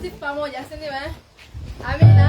tumsifu pamoja, si ndio Amina.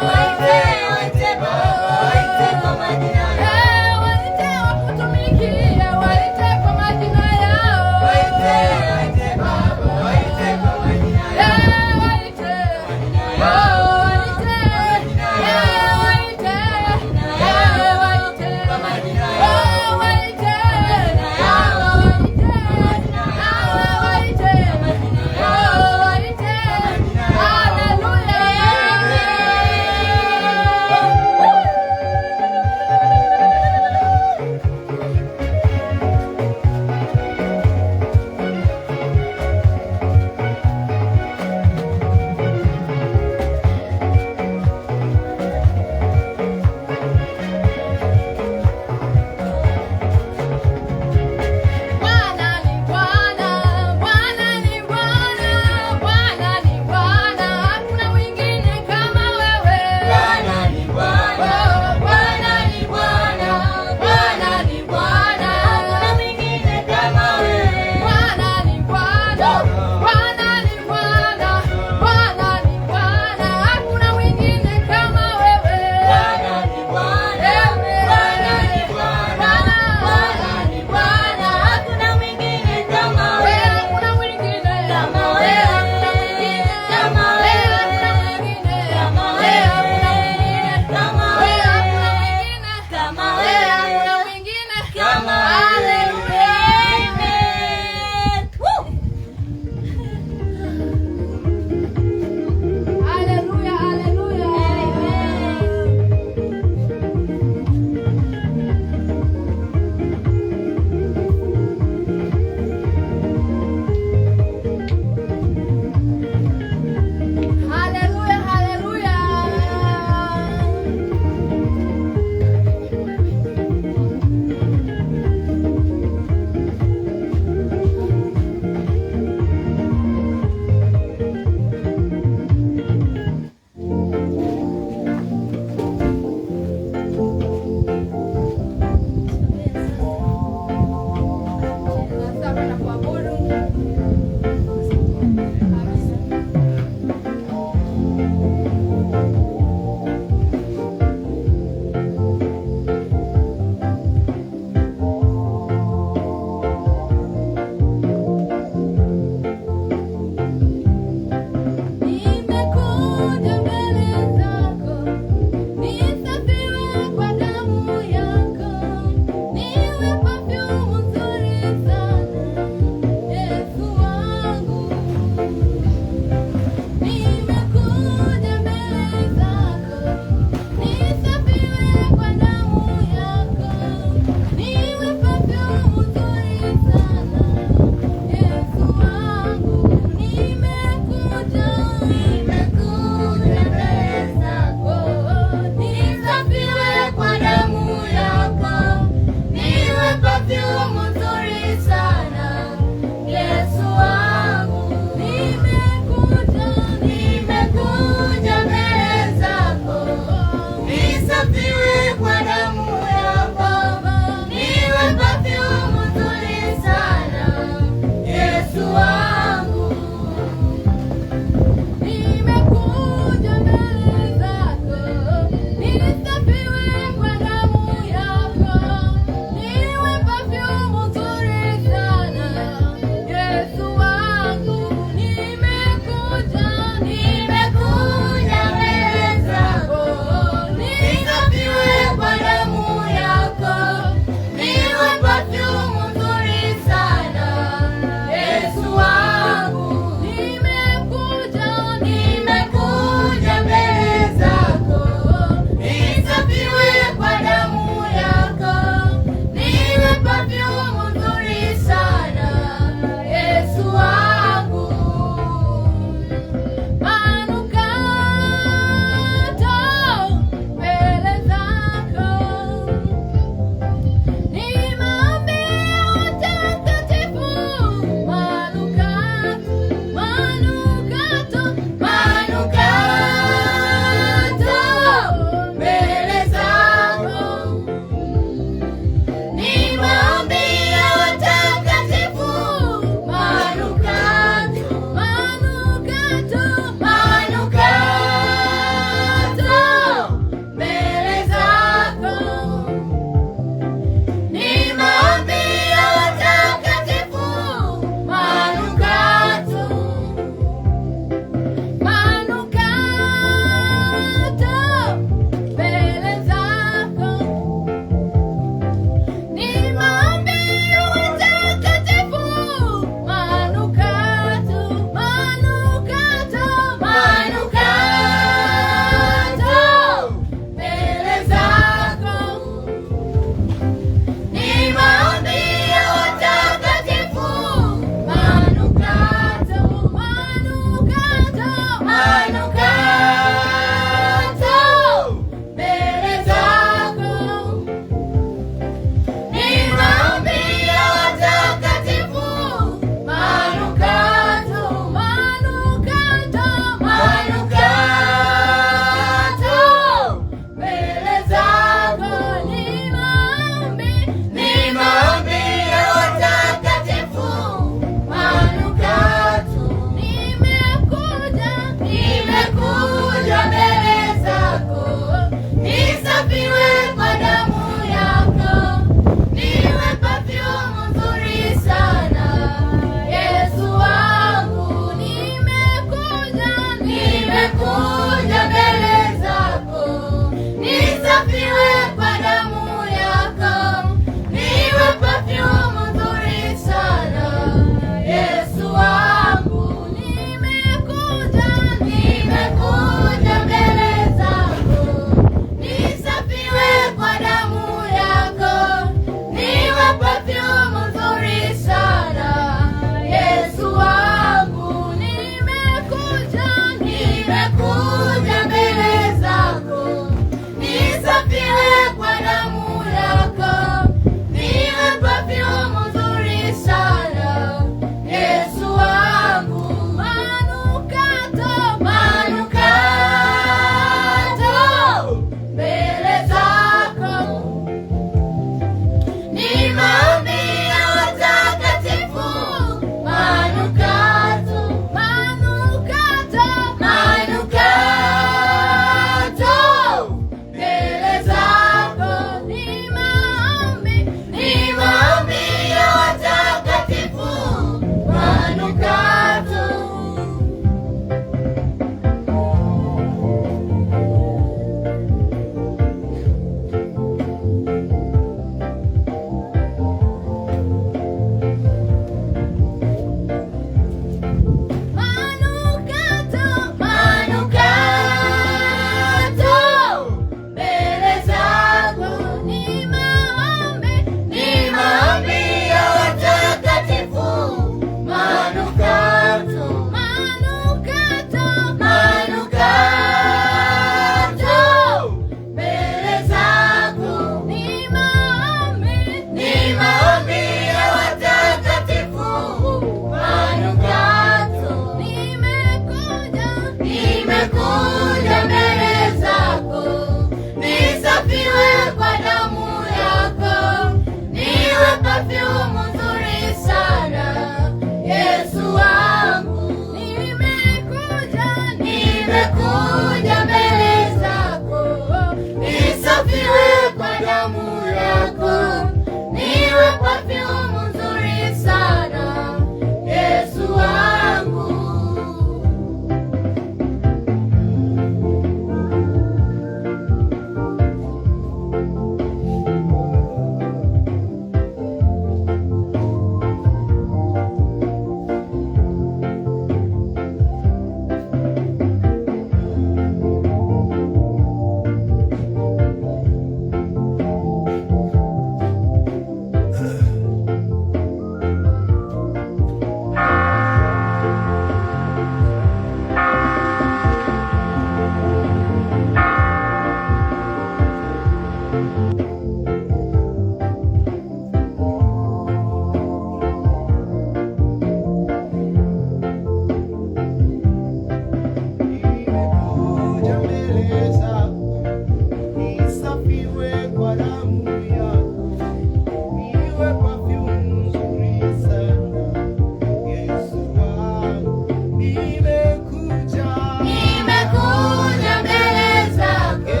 Nimekuja mbele zako,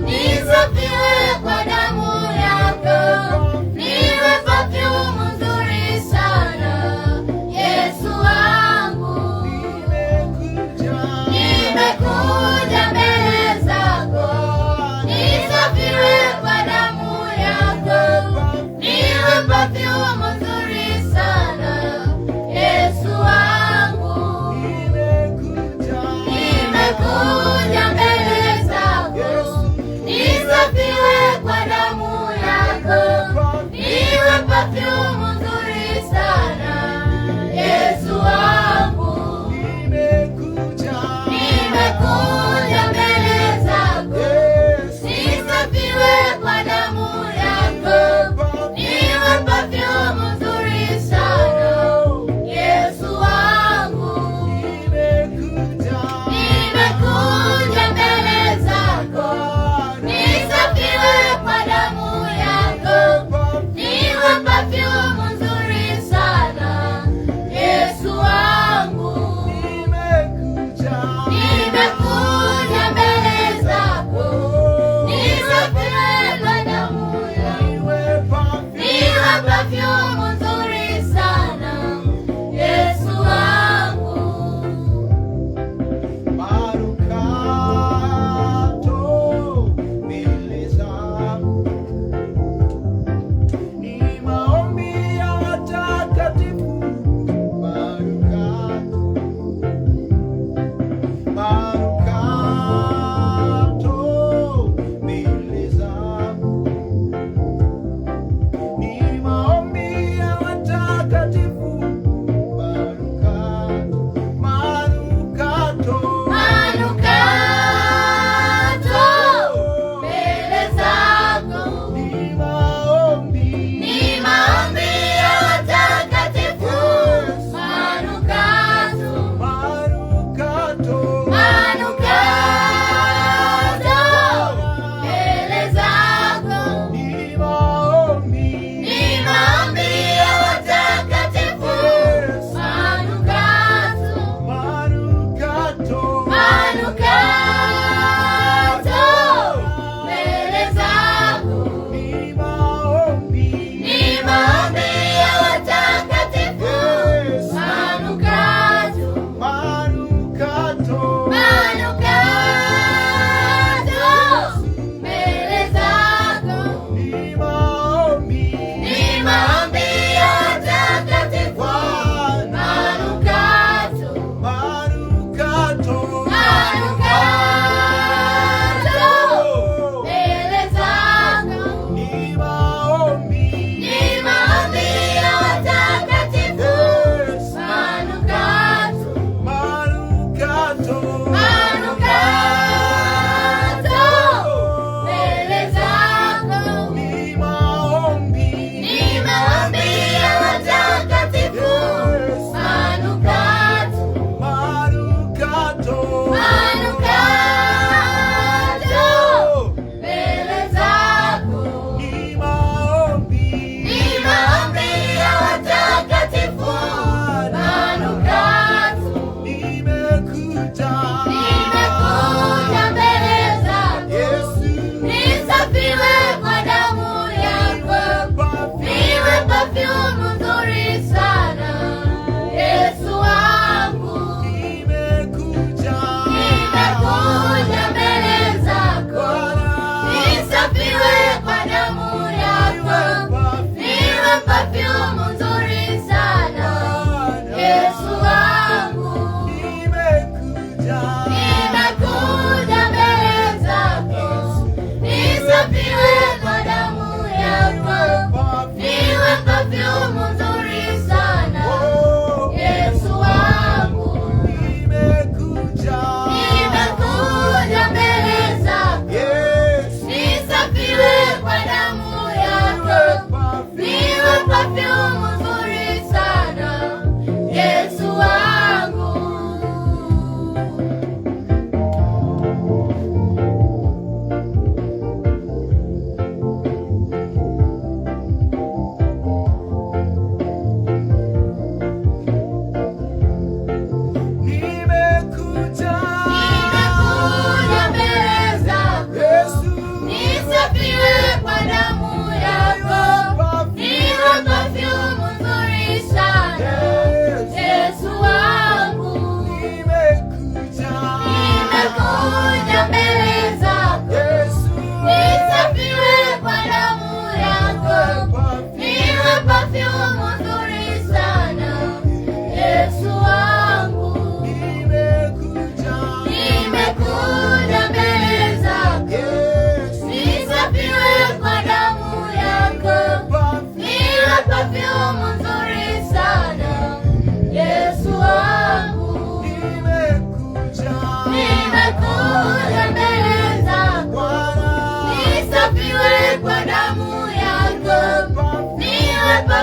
nisafiwe kwa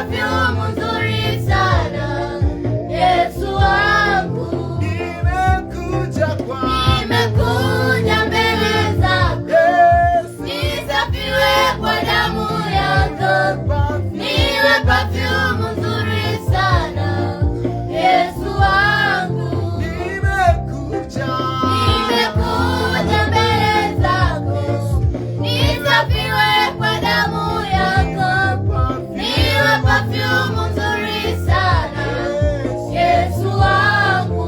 perfume nzuri sana, Yesu wangu. Nimekuja mbele zako, nisafiwe kwa damu yako, niwe perfume nzuri sana, Yesu wangu. Nimekuja mbele zako, nisafiwe kwa damu yako, niwe perfume nzuri sana, Yesu wangu.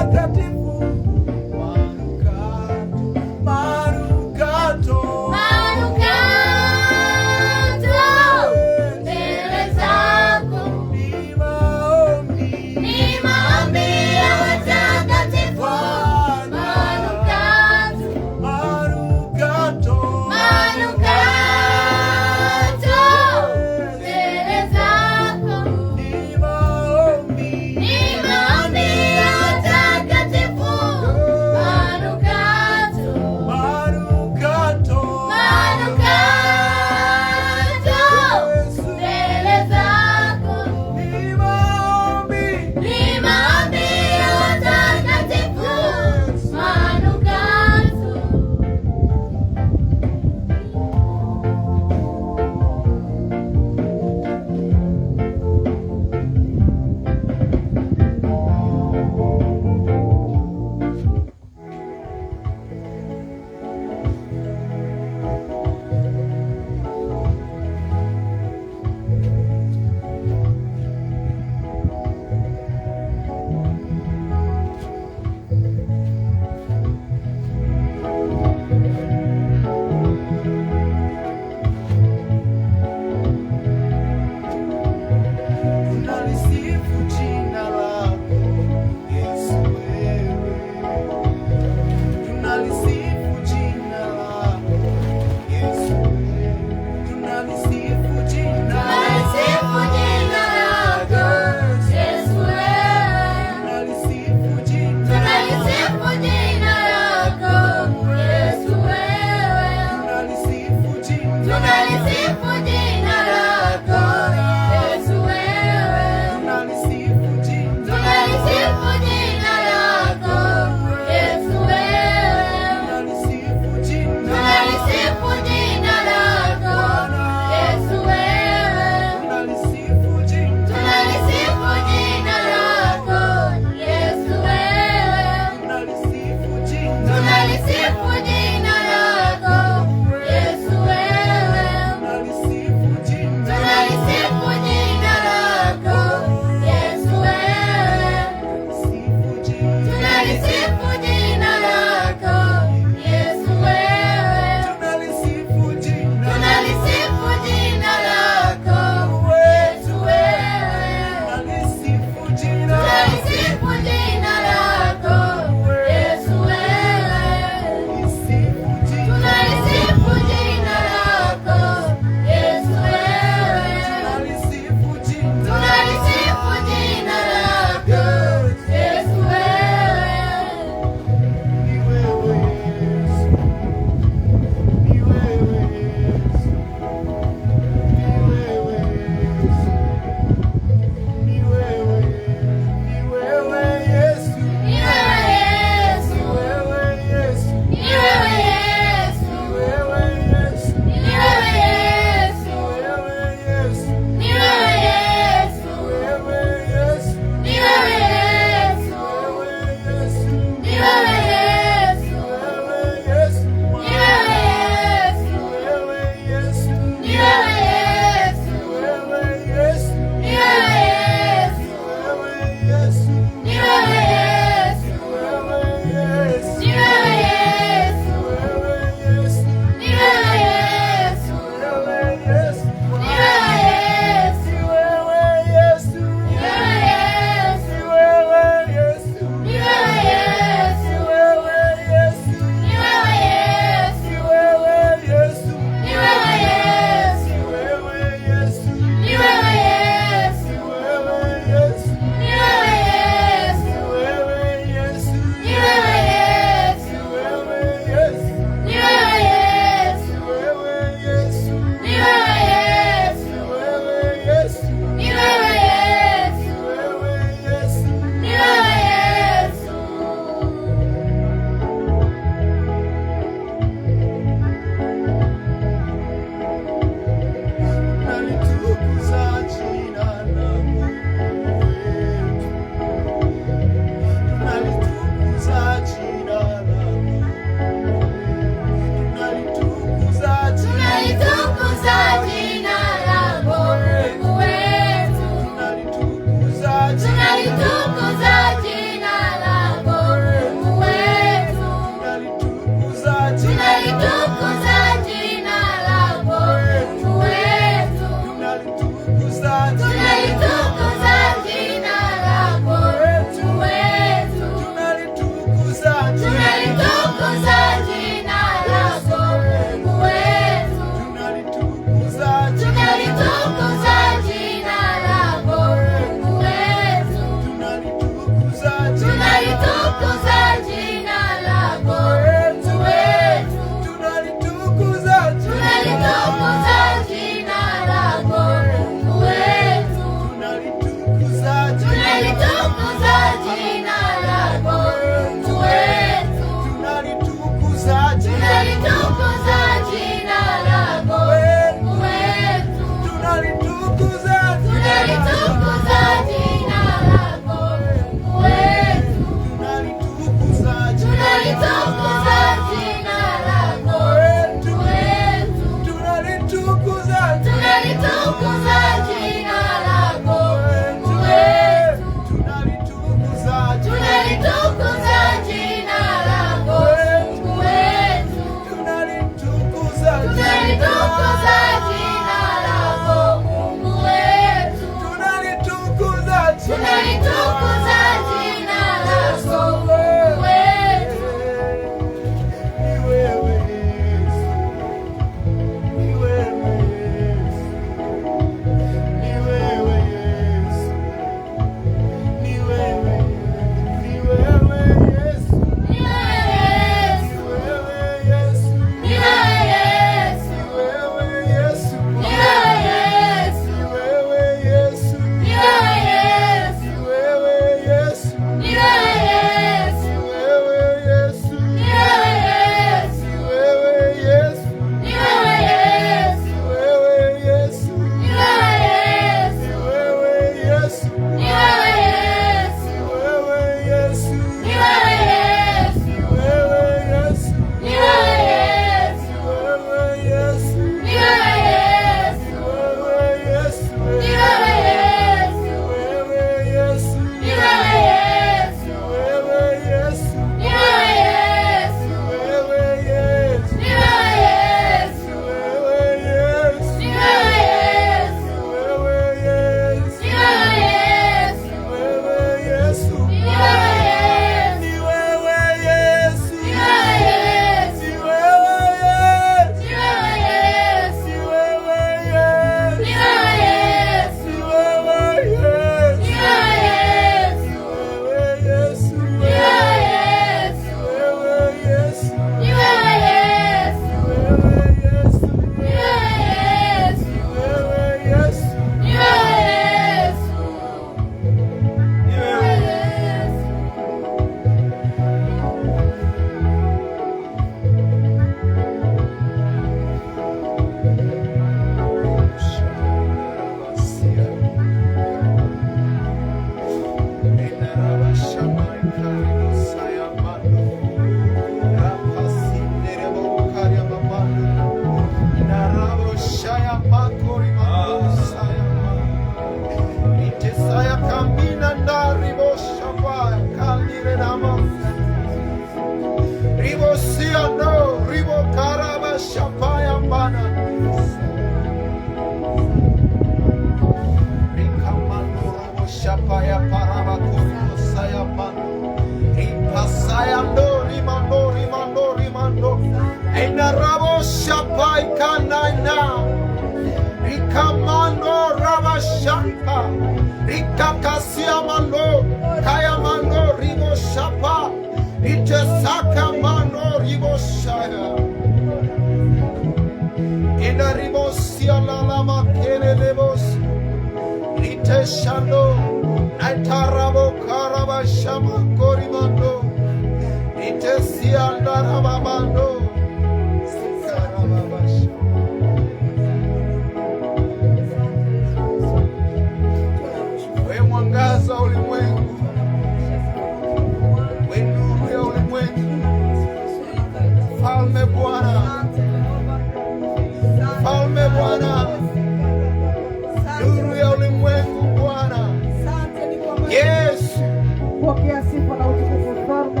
Pokea sifa na utukufu mfalme,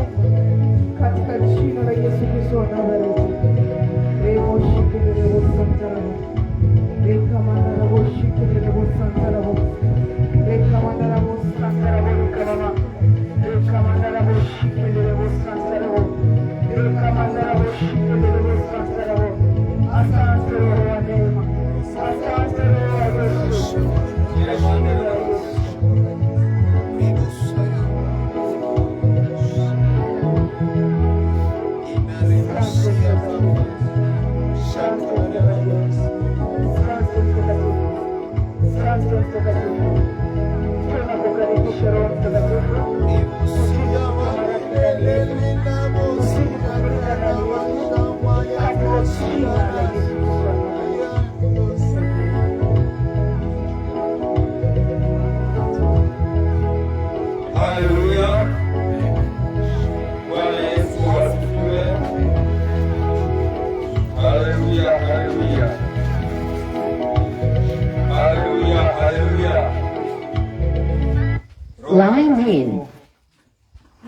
katika jina la Yesu Kristo wa Nazareti.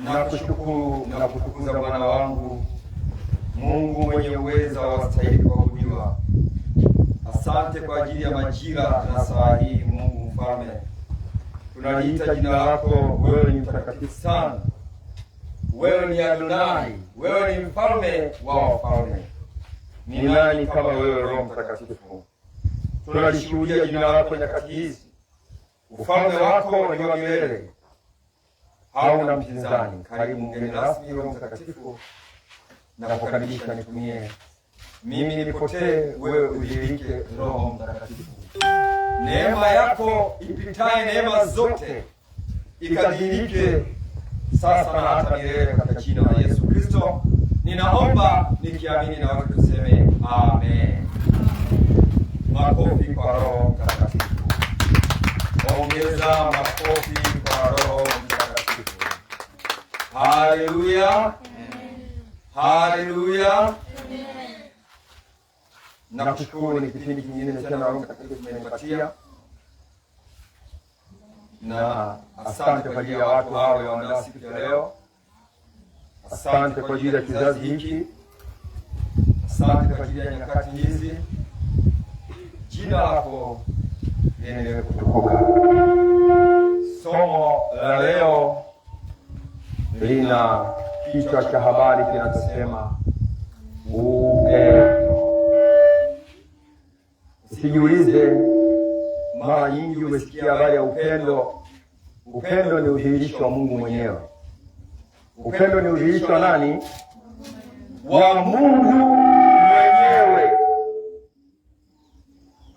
Nakushukuru na kutukuza Bwana wangu, Mungu mwenye uweza wastahili kuabudiwa. Asante kwa ajili ya majira na saa hii, Mungu mfalme. Tunaliita jina lako, wewe ni mtakatifu sana. Wewe ni Adonai, wewe ni mfalme wa wafalme. Ni nani kama wewe, Roho Mtakatifu? Tunalishuhudia jina lako nyakati hizi. Ufalme wako ni wa milele, hauna mpinzani. Karibu mgeni rasmi, Roho Mtakatifu, na kukaribisha nitumie mimi nilipotee, wewe udhihirike, Roho Mtakatifu. Neema yako ipitaye neema zote ikadhihirike sasa na hata milele, katika jina la Yesu Kristo ninaomba nikiamini, na watu tuseme amen. Makofi kwa Roho Mtakatifu. Ongeza makofi kwa Roho Mtakatifu. Haleluya, haleluya. Nakushukuru, ni kipindi kingine tena Roho Mtakatifu umenipatia, na asante kwa ajili ya watu hao walioandaa siku ya leo. Asante kwa ajili ya kizazi hiki, asante kwa ajili ya nyakati hizi. Jina lako liendelee kutukuka. Somo la leo lina kichwa cha habari kinachosema upendo. Usijiulize, mara nyingi umesikia habari ya upendo. Upendo ni udhihirisho wa Mungu mwenyewe. Upendo ni udhihirisho wa nani? Wa Mungu mwenyewe.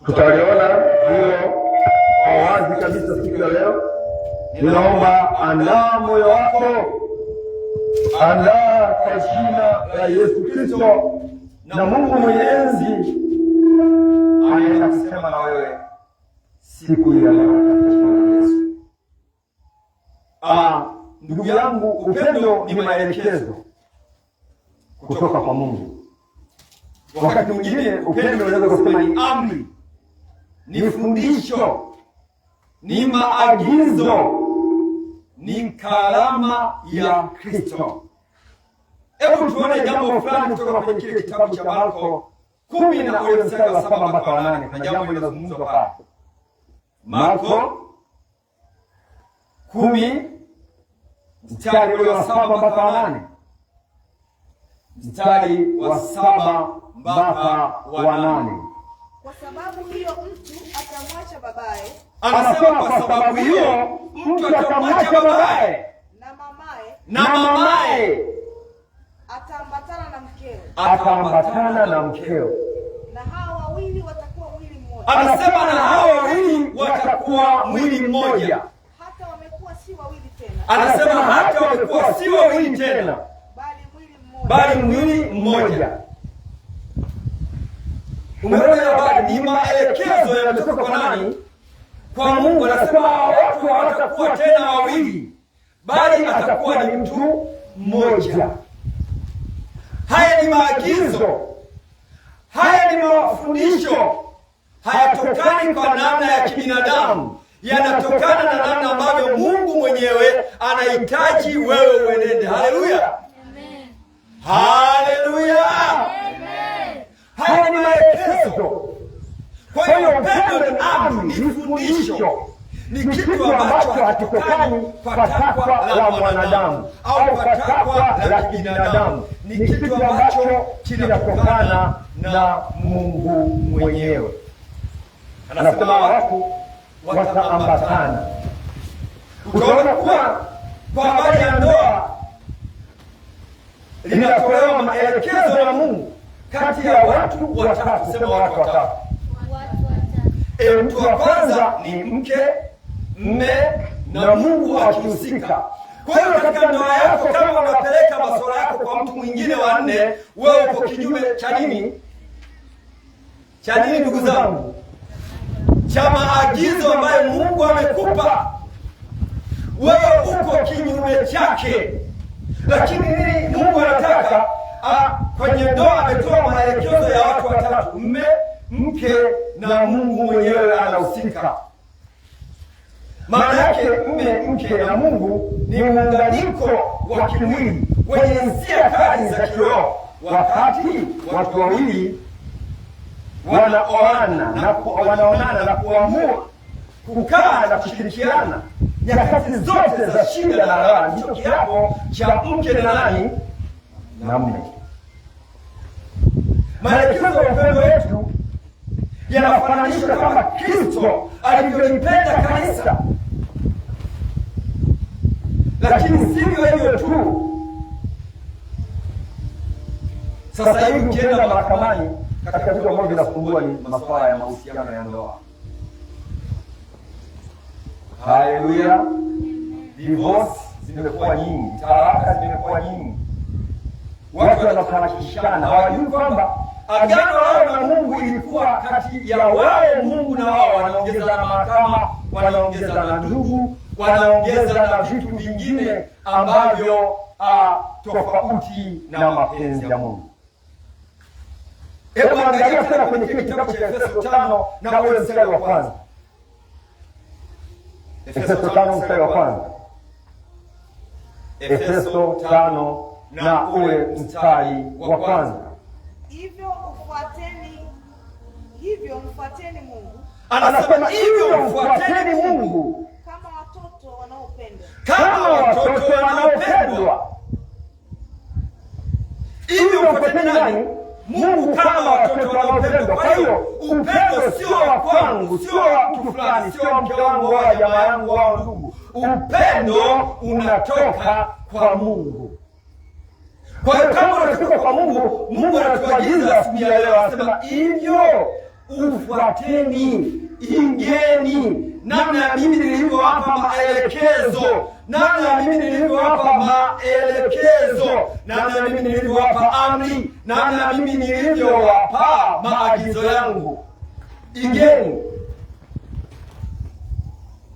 Tutaliona hilo kwa wazi kabisa siku ya leo. Ninaomba andaa moyo wako, andaa kwa jina la Yesu Kristo, na Mungu mwenye enzi anaenda kusema na wewe siku ya leo katika jina la Yesu. Ndugu yangu, upendo ni maelekezo kutoka kwa Mungu. Wakati mwingine upendo unaweza kusema ni amri, ni fundisho, ni maagizo, ni karama ya Kristo. Hebu tuone jambo fulani kutoka kwenye kile kitabu cha Marko 10 na ule mstari wa 7 mpaka wa 8. Kuna jambo linazungumzwa pale. Marko 10 mstari ule wa 7 mpaka wa 8. Mstari wa 7 mpaka wa 8. Kwa sababu hiyo mtu atamwacha babaye. Anasema kwa sababu hiyo mtu atamwacha babaye na mamaye. Ataambatana na mkeo. Na hao wawili watakuwa mwili mmoja. Anasema na hao wawili watakuwa mwili mmoja. Hata wamekuwa si wawili tena. Anasema hata wamekuwa si wawili tena, bali mwili mmoja. Umeona habari, ni maelekezo yanatoka kwa nani? Kwa Mungu. Anasema watu hawatakuwa tena wawili, bali atakuwa ni mtu mmoja. Haya ni maagizo, haya ni mafundisho. Hayatokani kwa namna ya kibinadamu, yanatokana na namna ambavyo Mungu mwenyewe anahitaji wewe uenende. Haleluya, Haleluya! Haya ni maelekezo. Kwa hiyo upendo ni amri, ni fundisho, ni kitu ambacho hakitokani kwa takwa la mwanadamu au kwa takwa la kibinadamu. Ni kitu ambacho kinatokana na Mungu mwenyewe. Anasema watu wataambatana. Utaona kuwa kwa habari ya ndoa linatolewa maelekezo ya Mungu kati ya watu watatu. Sema watu watatu. Mtu wa kwanza ni mke, mme na Mungu akihusika. Kwa hiyo katika ndoa yako, kama unapeleka masuala yako kwa mtu mwingine wa nne, wewe uko kinyume cha nini? Cha nini, ndugu zangu? Cha maagizo ambayo Mungu amekupa. Wewe uko kinyume chake. Lakini nini Mungu anataka? Kwenye ndoa ametoa maelekezo ya watu watatu: mme, mke na Mungu mwenyewe anahusika. Maana yake mme, mke na Mungu ni muunganiko wa kimwili wenye hisia kali za kiroho. Wakati watu wawili wanaonana na kuamua kukaa na kushirikiana nyakati zote za shida na raha, ndicho kiapo cha mke na nani? Na mme. Maelekezo ya upendo wetu yanafananishwa kama Kristo alivyolipenda kanisa. Lakini sivyo hivyo tu. Sasa hivi ukienda mahakamani, katika vitu ambavyo vinasumbua ni masuala ya mahusiano ya ndoa. Haleluya! Divorce zimekuwa nyingi, talaka zimekuwa nyingi. Watu wanafarakishana, hawajui kwamba agano lao na Mungu ilikuwa kati ya wao Mungu na wao. Wanaongeza na mahakama, wanaongeza na ndugu, wanaongeza na vitu vingine ambavyo tofauti na mapenzi ya Mungu. Hebu angalia tena kwenye kile kitabu cha Efeso 5 na ule mstari wa kwanza. Efeso 5 mstari wa kwanza. Efeso 5 na ule mstari wa kwanza. Hivyo mfuateni Mungu. Anasema hivyo mfuateni Mungu Kama watoto wanaopendwa. Kama watoto wanaopendwa. Hivyo mfuateni nani? Mungu kama watoto wanaopendwa. Kwa hiyo upendo sio wa kwangu, sio wa mtu fulani, sio wa mke wangu wala jamaa yangu wala ndugu. Upendo unatoka kwa Mungu. Kwa hiyo kama unatoka kwa Mungu, Mungu anatuagiza asubuhi ya leo, anasema hivyo ufuateni, ingeni namna ya mimi nilivyowapa maelekezo, namna ya mimi nilivyowapa maelekezo, namna ya mimi nilivyowapa amri, namna ya mimi nilivyowapa maagizo yangu. Ingeni.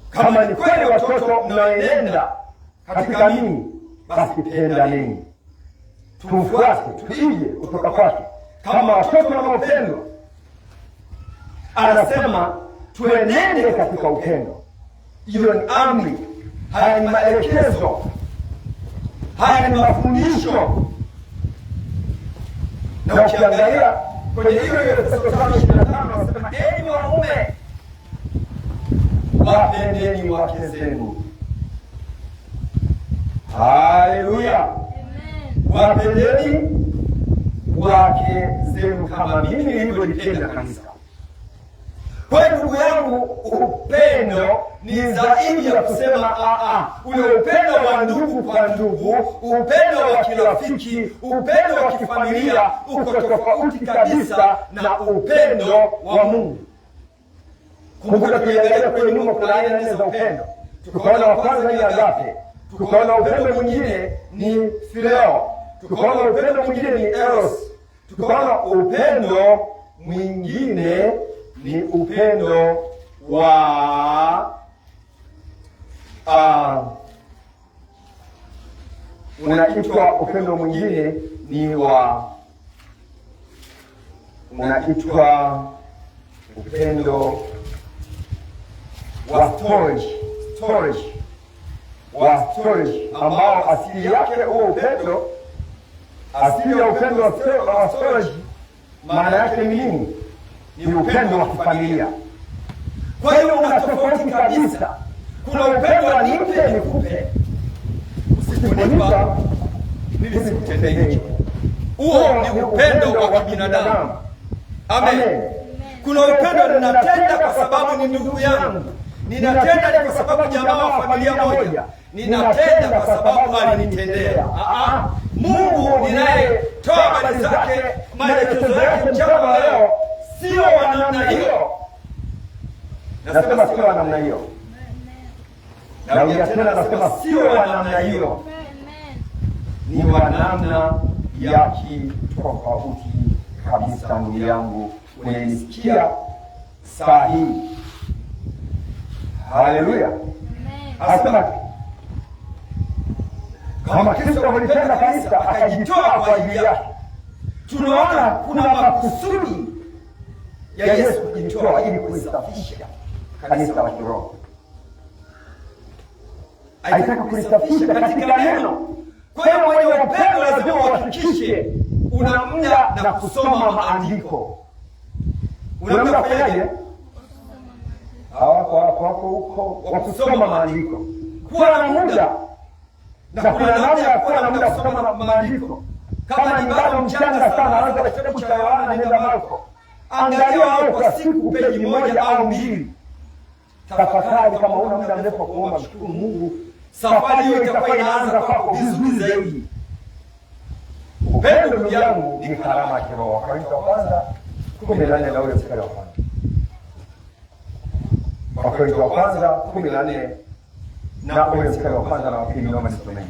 Kama ni kweli watoto mnaenenda katika mimi, basi pendaneni. Tumfuate, tuige kutoka kwake kama watoto wanaopendwa. Anasema tuenende katika upendo. Hiyo ni amri. Haya ni maelekezo. Haya ni mafundisho. Na ukiangalia kwenye hiyo Efeso 5:25 anasema enyi wanaume, wapendeni wake zenu. Haleluya. Wapendeni wake zenu kama mimi nilivyolipenda kanisa. Kwa hiyo ndugu yangu, upendo ni zaidi ya kusema ule upendo wa ndugu kwa ndugu, upendo wa kirafiki, upendo wa kifamilia uko tofauti kabisa na upendo wa Mungu. Kumbuka tuliangalia kwenye nyuma kuna aina nne za upendo. Tukaona wa kwanza ni agape, tukaona upendo mwingine ni phileo, tukaona upendo mwingine ni eros, tukaona upendo mwingine ni upendo wa unaitwa upendo mwingine ni wa unaitwa upendo wa storage ambao asili yake huo upendo Asili ya upendo wa astrology maana yake ni nini? Ni upendo wa kifamilia. Kwa hiyo una tofauti kabisa. Kuna upendo wa nipe nikupe, usiponipa mimi sikutendee hicho. Huo ni upendo wa kibinadamu. Amen. Kuna upendo ninatenda kwa sababu ni ndugu yangu, ninatenda kwa sababu jamaa wa familia moja, ninatenda kwa sababu alinitendea. Mungu ninayetoa habari zake, maelekezo yake mchana leo sio wa namna hiyo. Nasema sio wa namna hiyo. Narudia tena, nasema sio wa namna hiyo. Ni wa namna ya kitofauti kabisa. Ndugu yangu unanisikia saa hii? Haleluya. Anasema kama Kristo alipenda kanisa akajitoa kwa ajili yake. Tunaona kuna makusudi ya Yesu kujitoa ili kulisafisha kanisa la kiroho. Alitaka kulisafisha katika neno. Kwa hiyo mwenye upendo lazima uhakikishe una muda na kusoma maandiko. Una muda kufanyaje? Hapo huko wa kusoma maandiko. Kuwa na muda. Na kuna namna ya kuwa na muda kusoma maandiko. Kama ni bado mchanga sana, anza kitabu cha Yohana nenda Marko. Angalia hapo kwa siku peji moja au mbili. Tafakari kama una muda mrefu wa kuomba, mshukuru Mungu. Safari hiyo itakuwa inaanza kwako vizuri zaidi. Upendo ndugu yangu ni karama ya kiroho. Wakorintho wa kwanza 14 na ule mstari wa kwanza. Wakorintho wa kwanza 14 na ule mstari wa kwanza na wa pili, naomba nisome.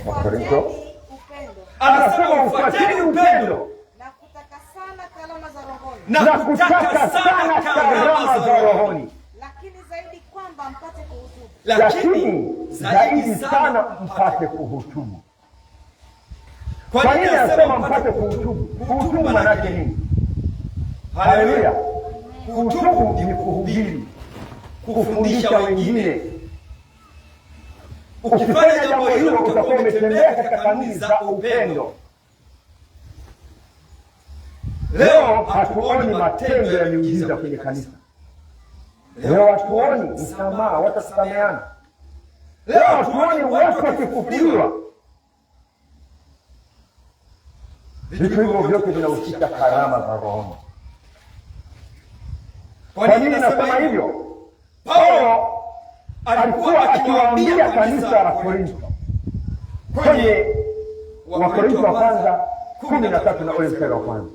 Wakorintho anasema ufuateni upendo na kutakasana karama za rohoni, na kutakasana karama za rohoni, lakini zaidi kwamba mpate kuhutubu. Lakini zaidi sana mpate kuhutubu. Kwa nini anasema mpate kuhutubu? Kuhutubu maana yake nini? Haleluya. Kuhutubu ni kuhubiri, kufundisha wengine. Ukifanya jambo hilo utakuwa umetembea katika kanuni za upendo. Leo hatuoni matendo ya miujiza kwenye kanisa. Leo hatuoni msamaha, watasameheana. Leo hatuoni watu wakifufuliwa. Vitu hivyo vyote vinahusika karama za roho. Kwa nini nasema hivyo? Paulo alikuwa akiwaambia kanisa la Korintho kwenye Wakorintho wa kwanza 13 na ule mstari wa kwanza.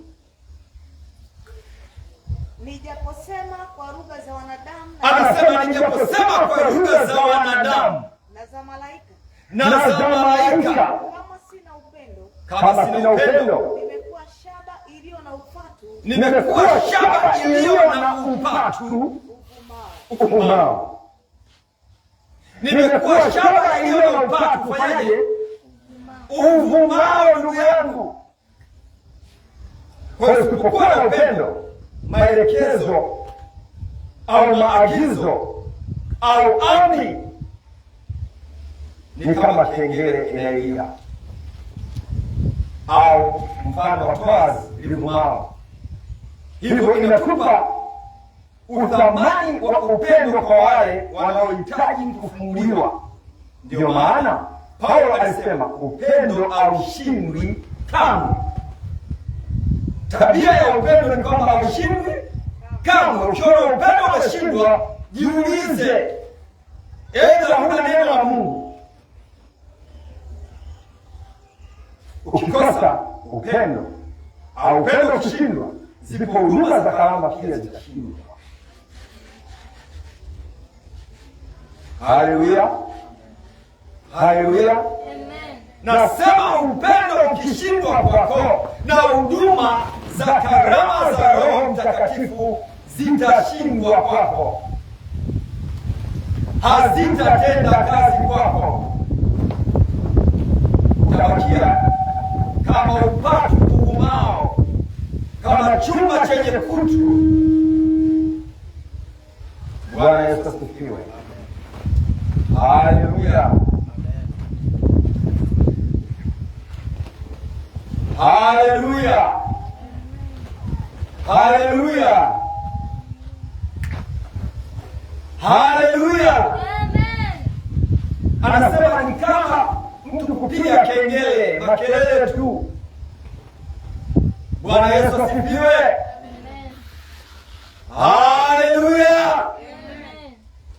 Nijaposema kwa lugha za wanadamu, Anasema nijaposema kwa lugha za wanadamu na za malaika, kama sina upendo, nimekuwa shaba iliyo na upatu, uvumao. Nimekuwa shaba iliyo na upatu, kufanyaje? Uvumao, ndugu yangu. Kwa hiyo tusipokuwa na upendo, maelekezo au maagizo au amri ni kama kengele inalia, au mfano wa toazi livumao. Hivyo inatupa uthamani wa upendo kwa wale wanaohitaji kufunguliwa. Ndio maana Paulo alisema upendo haushindwi kamwe. Tabia ya upendo ni kwamba haushindwi kamwe. Ukiona upendo unashindwa, jiulize, aidha huna neno la Mungu. Ukikosa upendo au upendo ukishindwa, zipo huduma za karama pia zitashindwa. Haleluya, haleluya. Nasema upendo ukishindwa kwako, na huduma za karama za Roho Mtakatifu zitashindwa kwako, hazitatenda kazi kwako. Utabakia kama upatu uvumao, kama chuma chenye kutu. Bwana Yesu asifiwe. Haleluya. Haleluya, haleluya. Anasema ni kama mtu kupiga kengele, makelele tu. Bwana Yesu asifiwe. Haleluya.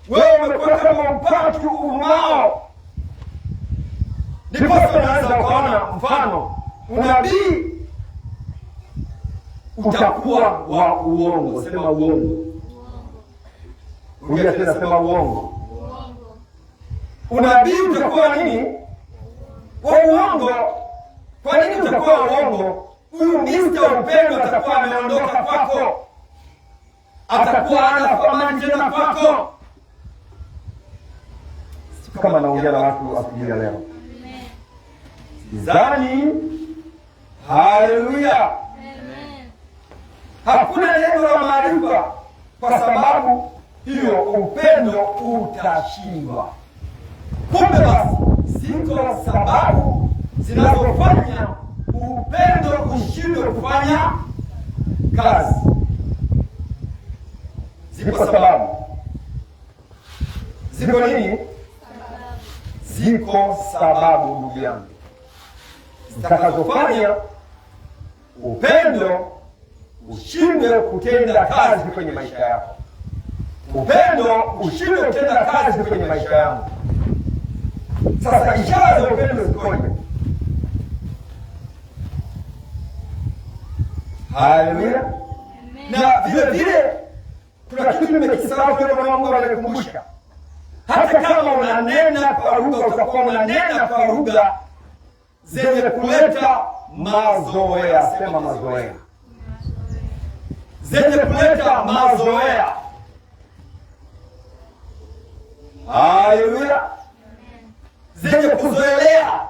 Wewe umekuwa kama upatu umao. Ndipo tunaanza kuona mfano unabii utakuwa wa uongo. Sema uongo. Rudia tena, sema uongo. Unabii utakuwa nini? Wa uongo. Kwa nini utakuwa uongo? Huyu Mr. Upendo atakuwa ameondoka kwako, atakuwa hana amani tena kwako. Kama naongea na watu asubuhi leo, sidhani. Haleluya. Hakuna neno la maarifa, kwa sababu hiyo upendo utashindwa. Kumbe basi ziko sababu zinazofanya upendo ushindwe kufanya kazi. Ziko sababu. Ziko nini? Ziko sababu, ndugu yangu, zitakazofanya upendo ushindwe kutenda kazi kwenye maisha yako. Upendo ushindwe kutenda kazi kwenye maisha yangu. Sasa ishara za upendo zikoje? Haleluya. Na vile vile kuna kitu nimekisahau kile Mungu ananikumbusha. Hata kama unanena kwa lugha, utakuwa unanena kwa lugha zenye kuleta mazoea. Sema mazoea. Zenye kuleta mazoea. Haleluya. Zenye kuzoelea.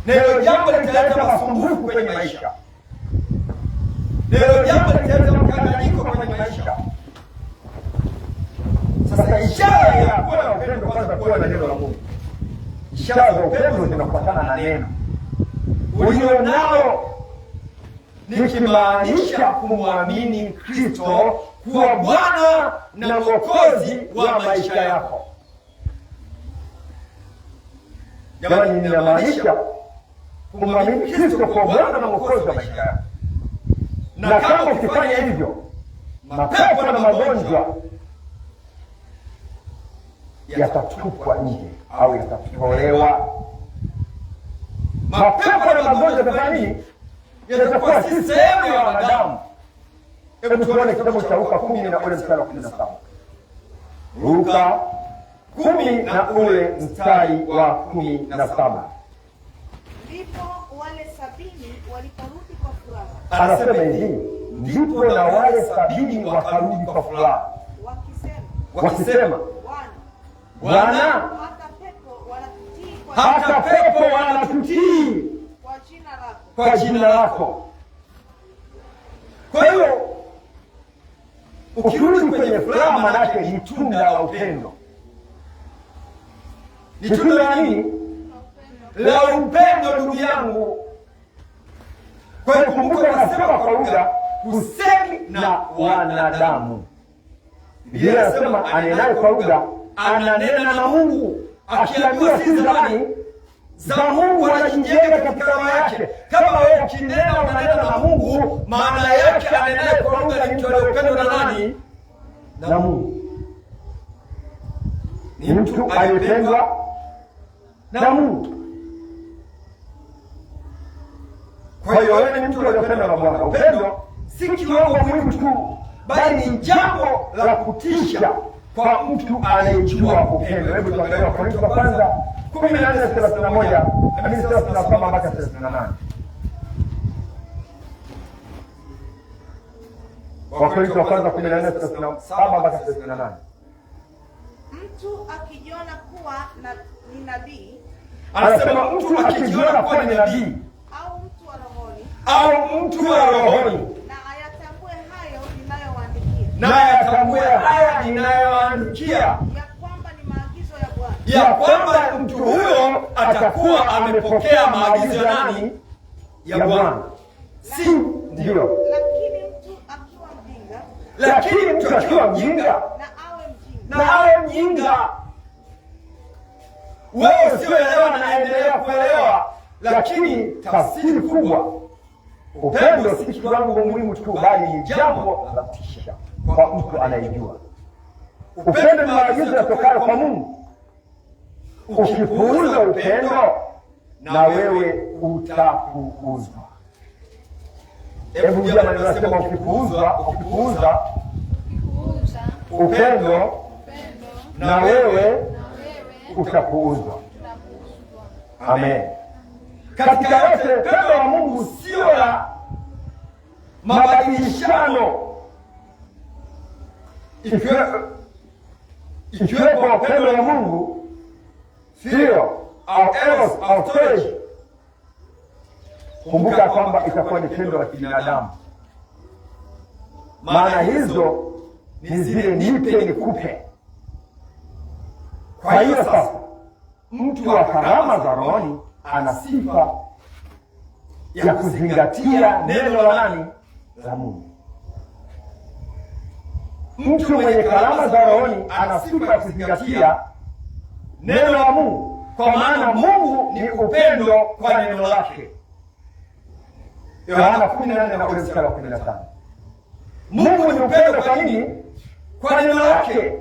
Ndio jambo litaleta masumbufu kwenye maisha. Ndio jambo litaleta mkanganyiko kwenye maisha. Sasa ishara ya kuwa na upendo kwanza kuwa na neno la Mungu. Ishara za upendo zinafuatana na neno ulio nao, nikimaanisha kumwamini Kristo kuwa Bwana na Mwokozi wa maisha yako. Jamani, ninamaanisha kumwamini Kristo kuwa Bwana na Mwokozi wa maisha yako. Na kama ukifanya hivyo, mapepo na magonjwa yatatupwa nje au yatatolewa. Mapepo na magonjwa yatafanya yatakuwa si sehemu ya wanadamu. Hebu tuone kitabu cha Luka 10 na ule mstari wa 17. Luka 10 na ule mstari wa 17. Ndipo wale 70 waliporudi kwa furaha. Anasema hivi, ndipo na wale 70 wakarudi kwa furaha, wakisema Bwana, hata pepo wanatutii kwa jina lako. Kwa hiyo ukirudi kwenye furaha, manake ni tunda la upendo. Ni tunda la nini? La upendo, ndugu yangu. Kwa hiyo kumbuka, nasema kwa lugha kusemi na wanadamu. Biblia inasema anenaye kwa lugha ananena na Mungu, akiambiwa si zamani za Mungu anajijenga katika roho yake. Kama wewe ukinena unanena na Mungu, maana yake anenaye kwa lugha ni mtu aliyependwa na nani? Na Mungu. Ni mtu aliyependwa na Mungu. Kwa hiyo wewe ni mtu aliyependwa na Bwana. Upendo si kiwango muhimu tu, bali ni jambo la kutisha kwa mtu anayejua upendo. Hebu tuangalie Wakorintho wa kwanza 14:31 na 37 mpaka 38. Wakorintho wa kwanza 14:37 mpaka 38. Mtu akijiona kuwa ni nabii, anasema mtu akijiona kuwa ni nabii au mtu wa rohoni, na ayatambue hayo ninayowaandikia, na ayatambue haya ninayowaandikia, ya kwamba ni maagizo ya Bwana, ya kwamba mtu huyo atakuwa amepokea maagizo ya nani? Ya Bwana. Si ndio? Lakini mtu akiwa mjinga na awe mjinga. Wewe usioelewa na endelea kuelewa, lakini tafsiri kubwa, upendo si kiwango muhimu tu, bali ni jambo la kutisha kwa mtu anayejua. Upendo ni maagizo yatokayo kwa Mungu. Ukipuuza upendo, na wewe utapuuzwa. Hebu rudia maneno yanasema, ukipuuza upendo, na wewe utapuuzwa. Amen. Katika yote, upendo wa Mungu sio la mabadilishano. Ikiwepo upendo wa Mungu sio au eros au flesh, kumbuka kwamba itakuwa ni tendo la kibinadamu. Maana hizo ni zile nipe nikupe. Kwa hiyo sasa, mtu wa karama za rohoni ana sifa ya kuzingatia neno la nani? La Mungu. Mtu mwenye karama za rohoni ana sifa ya kuzingatia neno la Mungu, kwa maana Mungu ni upendo kwa neno lake. Yohana 14:15. Mungu ni upendo kwa nini? Kwa neno lake.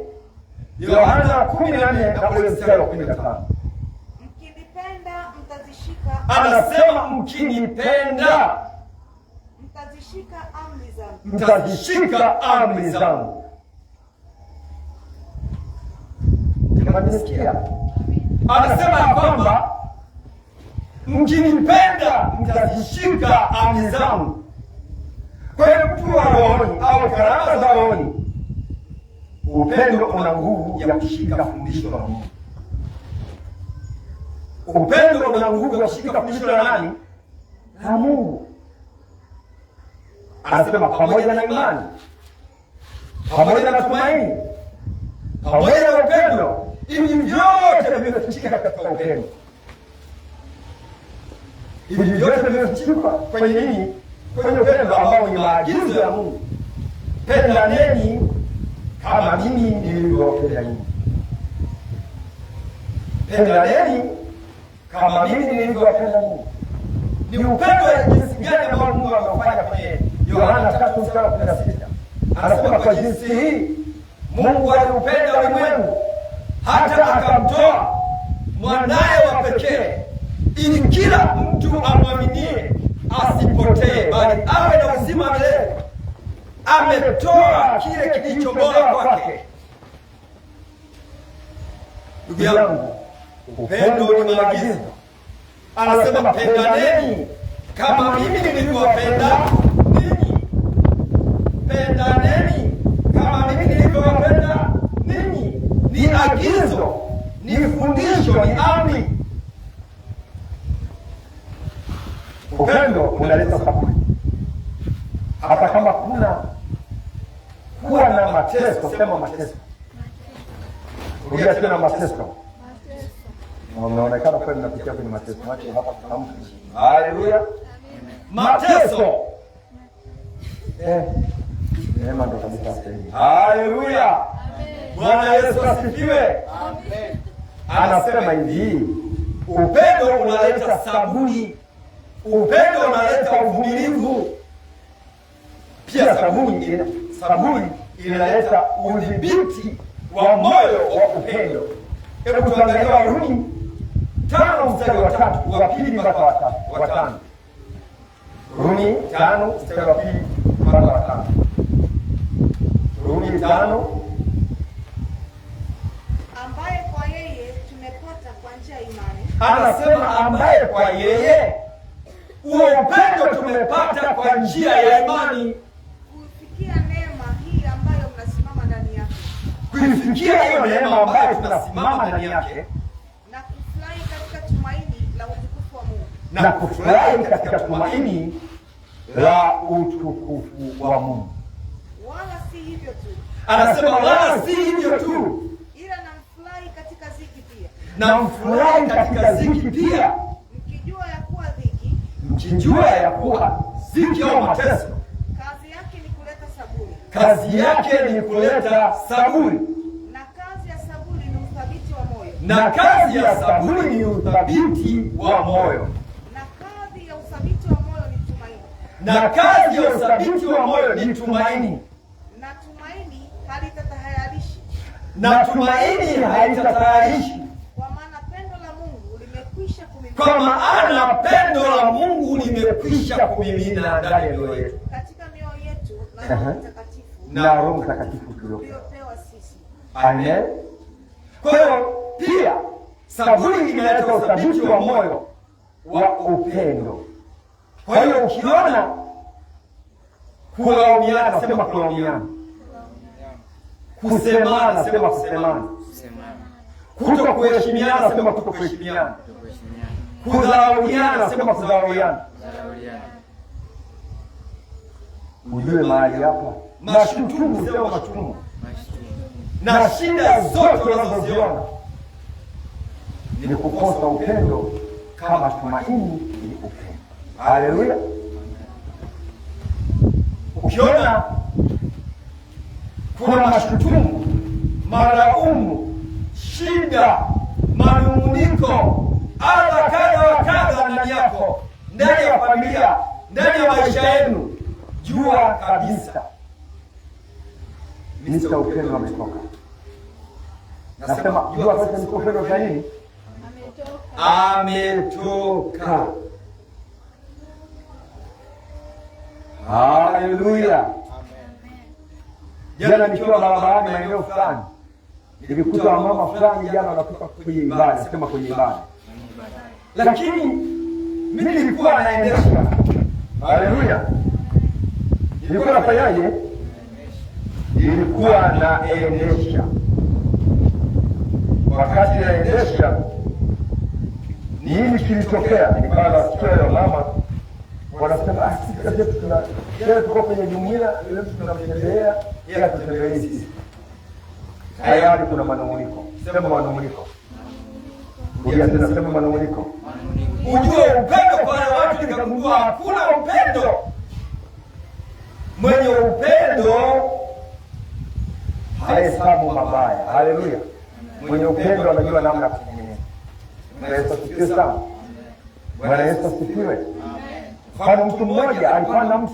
Yohana 14:15. Mkinipenda mtazishika. Anasema mkinipenda mtazishika amri zangu. Mnasikia? Anasema kwamba mkinipenda mtazishika amri zangu. Kwa hiyo mtu wa rohoni au karama za rohoni, upendo una nguvu ya kushika fundisho la Mungu. Upendo una nguvu ya kushika fundisho la nani? La Mungu. Anasema pamoja na imani, pamoja na tumaini, pamoja na upendo, hivi vyote vimefichika katika upendo. Hivi vyote vimefichika kwenye nini? Kwenye upendo ambao ni maagizo ya Mungu. Pendaneni kama mimi nilivyowapenda ninyi. Pendaneni kama mimi nilivyowapenda ninyi. Ni upendo wa jinsi gani ambao Mungu ameufanya kwenye Yohana 3:16. Anasema kwa jinsi hii Mungu aliupenda ulimwengu hata akamtoa mwanaye wa pekee, ili kila mtu amwaminie asipotee, bali awe na uzima milele. Ametoa kile kilicho bora kwake. Ndugu yangu, upendo ni maagizo. Anasema pendaneni kama mimi nilivyowapenda ninyi. Pendaneni kama mimi nilivyowapenda ninyi. Ni agizo, ni fundisho, ni amri. Upendo unaleta saburi. Hata kama kuwa na mateso, sema mateso. Rudia tena mateso. Unaonekana kweli mnapitia kwenye mateso. Macho hapa tutamka. Haleluya. Mateso. Neema ndo kabisa sasa. Haleluya. Bwana Yesu asifiwe. Amen. Anasema hivi, upendo unaleta saburi. Upendo unaleta uvumilivu. Pia saburi inaleta udhibiti wa moyo wa upendo. Hebu tuangalie Warumi 5:3, wa pili mpaka wa 5. Warumi 5:2 mpaka wa 5. Warumi 5. Ambaye kwa yeye tumepata kwa njia ya imani. Anasema ambaye kwa yeye huo upendo tumepata kwa njia ya imani. Kufikia neema hii ambayo mnasimama ndani yake. Kufikia hiyo neema ambayo tunasimama ndani yake. Na kufurahi katika tumaini la utukufu wa Mungu. Na kufurahi katika tumaini la utukufu wa Mungu. Wala si hivyo tu. Anasema wala si hivyo tu, ila namfurahi katika ziki pia. Na mfurahi katika ziki pia. Mkijua ya kuwa dhiki au mateso kazi yake ni kuleta saburi. kazi yake ni kuleta saburi. Na kazi ya saburi ni uthabiti wa moyo. Na kazi ya saburi ni uthabiti wa moyo. Na kazi ya uthabiti wa moyo ni tumaini. Na kazi ya uthabiti wa moyo ni tumaini. Na tumaini halitatahayarishi. Na tumaini halitatahayarishi. Kwa maana pendo la Mungu limekwisha kumimina. Kwa maana pendo la Mungu limekwisha kumimina ndani ya mioyo yetu. Katika mioyo yetu na Roho Mtakatifu. Na Roho Mtakatifu tuliopewa sisi. Amen. Kwa hiyo pia saburi inaleta uthabiti wa moyo wa upendo. Kwa hiyo ukiona kulaumiana, sema kulaumiana. Kusemana, sema kusemana. Kuto kuheshimiana, sema kuto kuheshimiana. Kudharauliana, sema kudharauliana. Ujue mahali hapa mashutumu, sema mashutumu. Na shida zote unazoziona ni kukosa upendo, kama tumaini ni upendo. Haleluya. Ukiona kuna mashutumu, malaumu, shida, manunguniko, ala kadha wa kadha ndani yako, ndani ya familia, ndani ya maisha yenu, jua kabisa Mr. Upendo ametoka. Nasema jua kabisa Mr. Upendo kwa nini? Ametoka. Haleluya. Jana nikiwa barabarani maeneo fulani, nilikuta mama fulani jana wanatoka kwenye ibada, sema kwenye ibada. Lakini mimi nilikuwa naendesha. Haleluya. Nilikuwa nafanyaje? Nilikuwa naendesha. Wakati naendesha, nini kilitokea? Nikawa nasikia ya mama wanasema sisi kazi yetu tuko kwenye jumuiya, ile tunamtembelea, yeye atutembelea sisi. Tayari kuna manunguniko. Sema manunguniko. Rudia tena, sema manunguniko. Ujue upendo kwa watu, nikagundua hakuna upendo. Mwenye upendo hahesabu mabaya. Haleluya. Mwenye upendo anajua namna ya kutengeneza. Bwana Yesu asifiwe sana. Bwana Yesu asifiwe. Kwa mtu mmoja alipanda mti,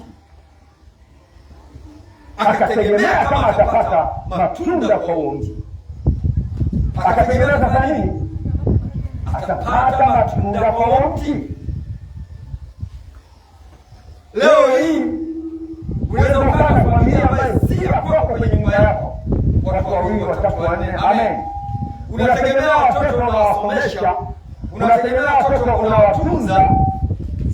akategemea kama atapata matunda kwa huo mti. Akategemea sasa nini? Atapata matunda kwa huo mti. Leo hii unaweza kukaa na familia ambayo si ya kwako kwenye nyumba yako, watu wawili, watatu, wanne. Amen. Unategemea watoto unawasomesha, unategemea watoto unawatunza,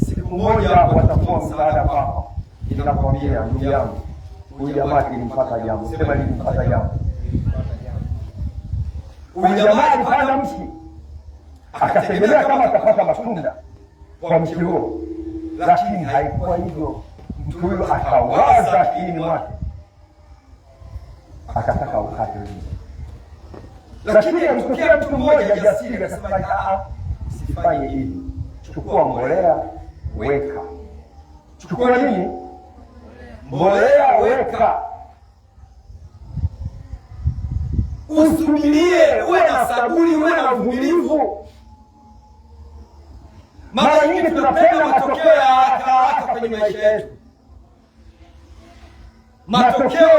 siku moja watakuwa msaada kwako. Ninakwambia ndugu yangu, huyu jamaa alimpata jambo. Sema alimpata jambo. Huyu jamaa alipanda mti, akategemea kama atapata matunda kwa mti huo, lakini haikuwa hivyo. Mtu huyo akawaza akilini mwake, akataka ukate hivi. Lakini alitokea mtu mmoja jasiri, akasema usifanye hivi. Chukua mbolea weka. Chukua nini? Mbolea weka. Usubirie, uwe na saburi, uwe na uvumilivu. Mara nyingi tunapenda matokeo ya haraka kwenye maisha yetu. Matokeo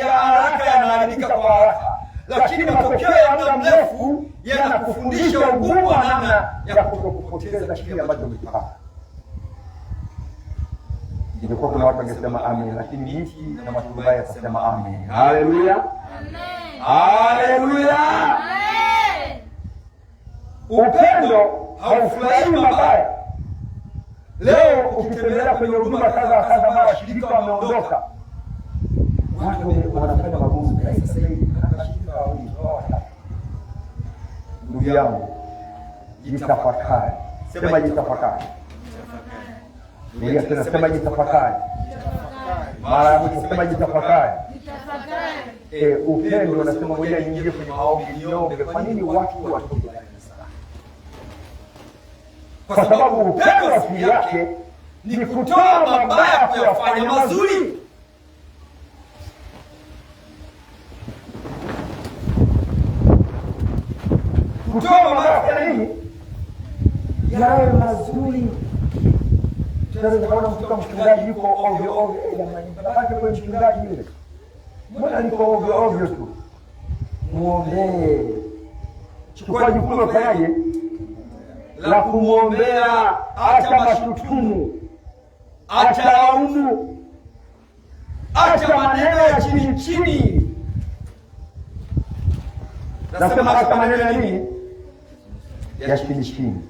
ya haraka yanaandika kwa haraka, lakini matokeo ya muda mrefu yanakufundisha ugumu wa namna ya kutokupoteza kile ambacho umekipata. Ilikuwa kuna watu wangesema amen, lakini miti na matunda yatasema amen. Haleluya. Amen. Haleluya. Amen. Upendo haufurahi mabaya. Leo ukitembelea kwenye huduma kadha mara washirika wameondoka, watu wanafanya magumu sasa hivi. Ndugu yangu, jitafakari. Sema jitafakari. Ndio tena, sema jitafakari. Mara ya mwisho sema jitafakari. Upendo unasema ngoja niingie kwenye maombi niombe. Kwa nini watu watoke kanisa? Kwa sababu upendo asili yake ni kutoa mabaya kuyafanya mazuri. kutoa mabaya kwa nini? Yawe mazuri. Tunaweza kuona mchungaji yuko ovyo ovyo, jamani, babake kwa mchungaji yule, mbona niko ovyo ovyo tu? Muombee. Chukua jukumu ufanyaje la kumwombea. Acha mashutumu, acha laumu, acha maneno ya chini chini. Nasema hata maneno ya nini? Ya chini chini,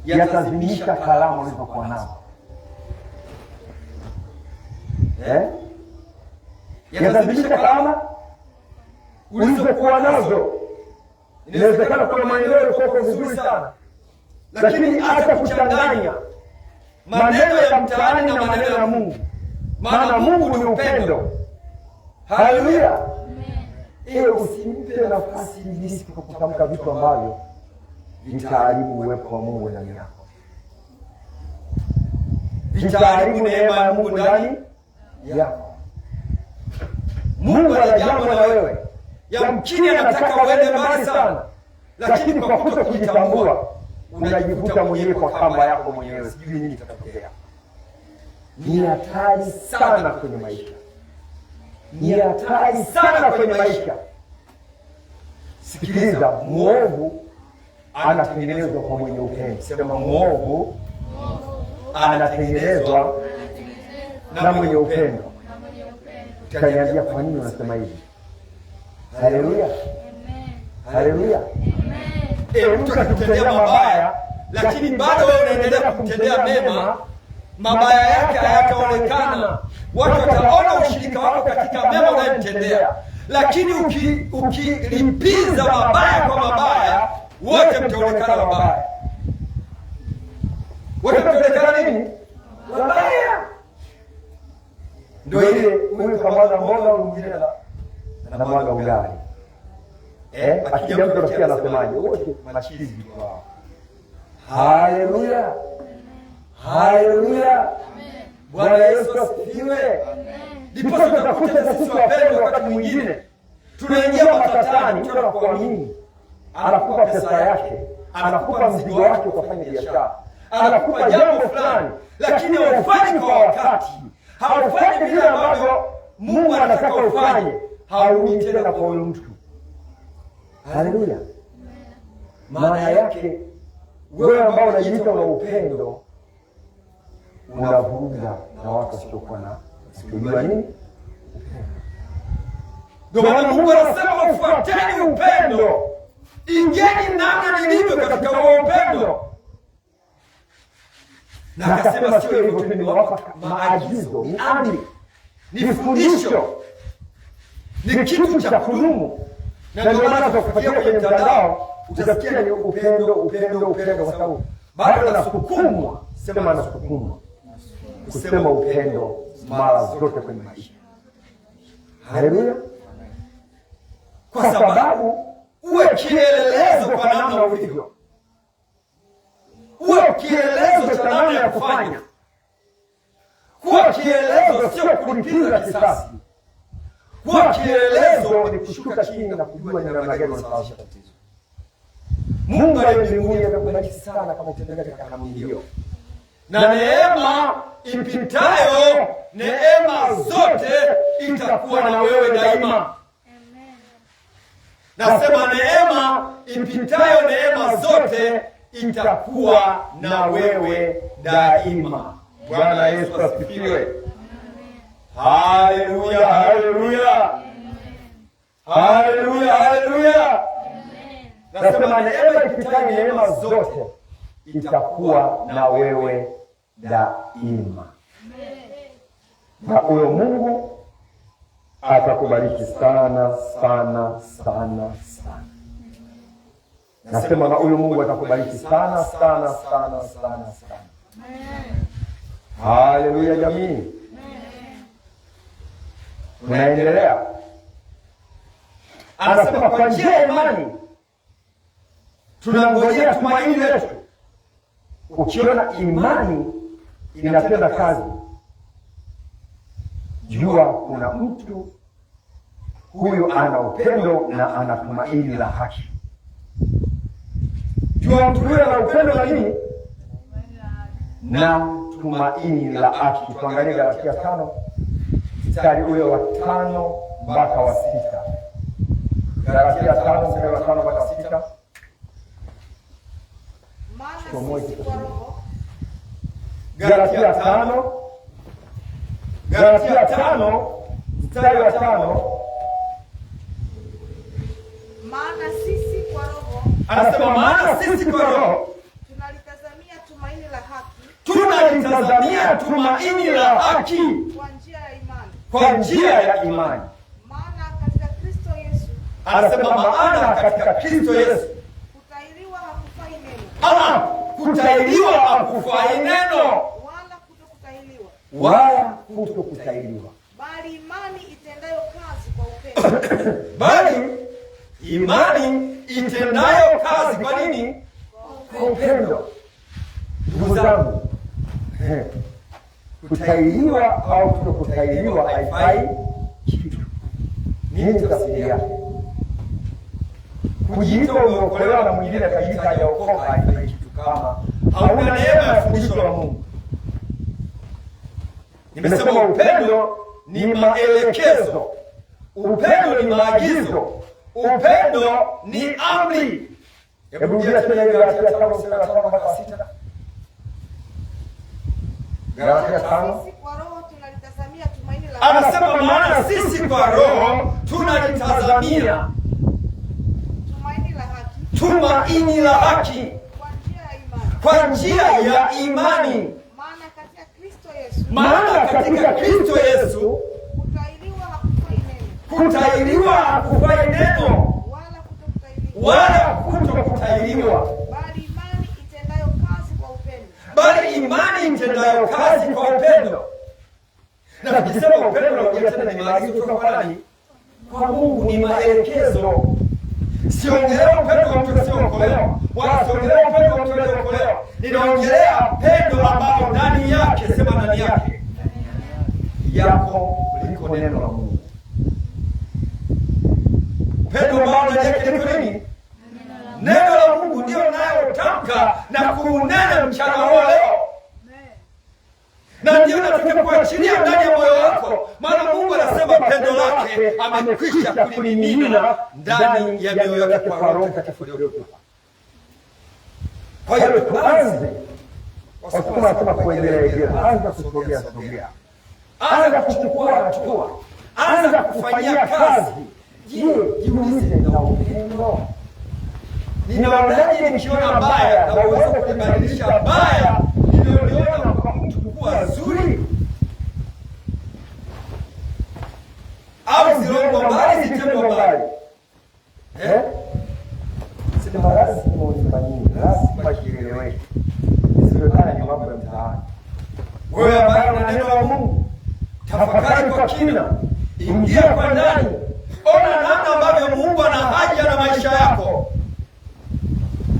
yatazimisha kalamu ulizokuwa nazo. Yatazimisha kalamu ulizokuwa nazo. Inawezekana kuna maeneo yako vizuri sana, lakini hata kuchanganya maneno ya mtaani na maneno ya Mungu, maana Mungu ni upendo. Haleluya. Usimpe nafasi ibilisi kwa kutamka vitu ambavyo vitaharibu uwepo wa Mungu ndani yako, vitaharibu neema ya Mungu ndani yako. Mungu ana jambo na wewe, yamkini anataka uende mbali sana, lakini kwa kuto kujitambua unajivuta mwenyewe kwa kamba yako mwenyewe. Sijui nini kitatokea. Ni hatari sana kwenye maisha, ni hatari sana kwenye maisha. Sikiliza, muovu anatengenezwa kwa mwenye upendo. Sema, muovu anatengenezwa na mwenye upendo. Utaniambia kwa nini unasema hivi? Haleluya, haleluya. Mtu akikutendea mabaya, lakini bado wewe unaendelea kumtendea mema, mabaya yake hayataonekana. Watu wataona ushirika wako katika mema unayomtendea. Lakini ukilipiza mabaya kwa mabaya, wote mtaonekana mabaya. Wote mtaonekana nini? Mabaya. Ndio ile huyu kamwaga mboga, mwingine anamwaga ugali. Akija mtu rafiki anasemaje? Wote machizi kwao. Haleluya, haleluya. Bwana Yesu asifiwe. Ndipo tutakuta sisi wapendwa, wakati mwingine tunaingia matatani. Mtu anakuamini, anakupa pesa yake, anakupa mzigo wake ukafanya biashara, anakupa jambo fulani, lakini haufanyi kwa wakati, haufanyi vile ambavyo Mungu anataka ufanye, haurudi tena kwa huyo mtu. Haleluya. Maana yake wewe ambao unajiita una upendo, unavuruga na watu wasiokuwa na kujua nini. Ndio maana Mungu anasema ufuateni upendo, ingieni namna nilivyo katika huo upendo. Na akasema sio hivyo tu, nimewapa maagizo, ni amri, ni fundisho, ni kitu cha kudumu. Na ndio maana tukifuatilia kwenye mtandao utasikia ni upendo, upendo, upendo, kwa sababu bado nasukumwa. Sema nasukumwa kusema upendo mara zote kwenye maisha. Haleluya. Kwa sababu uwe kielelezo kwa namna ulivyo, uwe kielelezo cha namna ya kufanya. Kuwa kielelezo sio kulipiza kisasi. Kuwa kielelezo ni kushuka chini na kujua ni namna gani unasababisha tatizo. Mungu aliye mbinguni atakubariki sana kama utendeka katika namna hiyo. Na neema ipitayo neema zote itakuwa na wewe daima. Nasema neema ipitayo neema zote itakuwa na wewe daima. Bwana Yesu asifiwe. Haleluya, haleluya. Haleluya, haleluya. Nasema neema ipitayo neema zote itakuwa na wewe daima. Na huyo Mungu atakubariki sana sana sana sana. Nasema na huyo Mungu atakubariki sana sana sana sana sana. Haleluya jamii. Tunaendelea. Anasema kwa njia ya imani tunangojea tumaini letu. Ukiona imani inatenda kazi, jua kuna mtu huyu ana upendo na ana tumaini la haki. juu ya mtu yule na upendo na nini? Na tumaini la haki. Tuangalie Galatia 5 mstari ule wa 5 mpaka wa 6. Galatia 5 mstari wa 5 mpaka 6. Maana sisi kwa roho Galatia 5 mstari wa 5. maana sisi kwa roho Anasema maana sisi kwa roho tunalitazamia tumaini la haki tunalitazamia tumaini la haki kwa njia ya imani. kwa njia ya imani. Maana katika Kristo Yesu Anasema maana katika Kristo Yesu kutahiriwa hakufai neno, kutahiriwa hakufai neno wala kutokutahiriwa, wala kutokutahiriwa, bali imani itendayo kazi kwa upendo. bali imani itendayo kazi. Kwa nini? Kwa upendo. Ndugu zangu, kutahiriwa au kutokutahiriwa haifai kitu. Nini tafsiri yake? Kujiita umeokolewa na mwingine akajiita hajaokoka haifai kitu kama hauna neema ya fundisho la Mungu. Nimesema upendo ni maelekezo, upendo ni maagizo, upendo ni amri. Hebu rudia tena ile Galatia 5 mstari wa 5 mpaka 6. Galatia 5. Sisi kwa roho tunalitazamia tumaini la haki. Anasema maana sisi kwa roho tunalitazamia tumaini la haki kwa njia ya imani. kwa njia ya imani. Maana katika Kristo Yesu Maana katika Kristo Yesu kutahiriwa hakufai neno, kutahiriwa hakufai neno wala kutokutahiriwa, wala kutokutahiriwa, bali imani itendayo kazi kwa upendo. bali imani itendayo kazi kwa upendo. Na tukisema upendo unakuja tena ni maagizo kutoka kwa nani? Kwa Mungu, ni maelekezo. Siongelea upendo wa mtu asiyeokolewa, wala siongelea upendo wa mtu aliyeokolewa. Ninaongelea pendo ambao ndani yake, sema ndani yake, yako liko neno la Mungu. Pendo ambao ndani yake liko nini? Neno la Mungu. Ndio nayotamka na kunena mchana huo leo. Na ndio nataka kuachilia ndani ya moyo wako, maana Mungu anasema pendo lake amekwisha kulimimina ndani ya mioyo yake kwa Roho Mtakatifu aliyotupa. Kwa hiyo tuanze, wasukuma wanasema kuendelea, anza kusogea, anza kuchukua hatua, anza kufanyia kazi. Je, jiulize, na upendo ninaonaje nikiona baya na uwezo kulibadilisha baya nilioliona kwa mtu kuwa zuri? Au zilongo mbali zitendo mbali? Sema lazima unifanyie, lazima kieleweke. Isivyotana ni mambo ya mtaani. Wewe ambaye una neno la Mungu, tafakari kwa kina, ingia kwa ndani, ona namna ambavyo Mungu ana haja na maisha yako.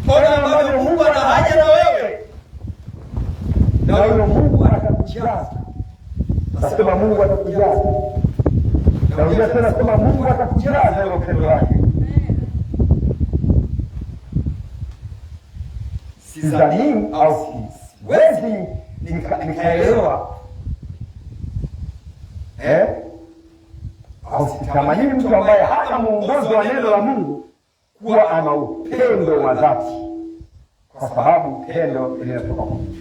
Ona ambavyo Mungu ana haja na wewe. Na huyo Mungu atakujaza. Nasema Mungu atakujaza. Na unajua tena sema Mungu atakujaza ile upendo wake. Sidhani au siwezi nikaelewa. Au sitamani mtu ambaye hana mwongozo wa neno la Mungu kuwa ana upendo wa dhati, kwa sababu upendo linatoka kwa Mungu.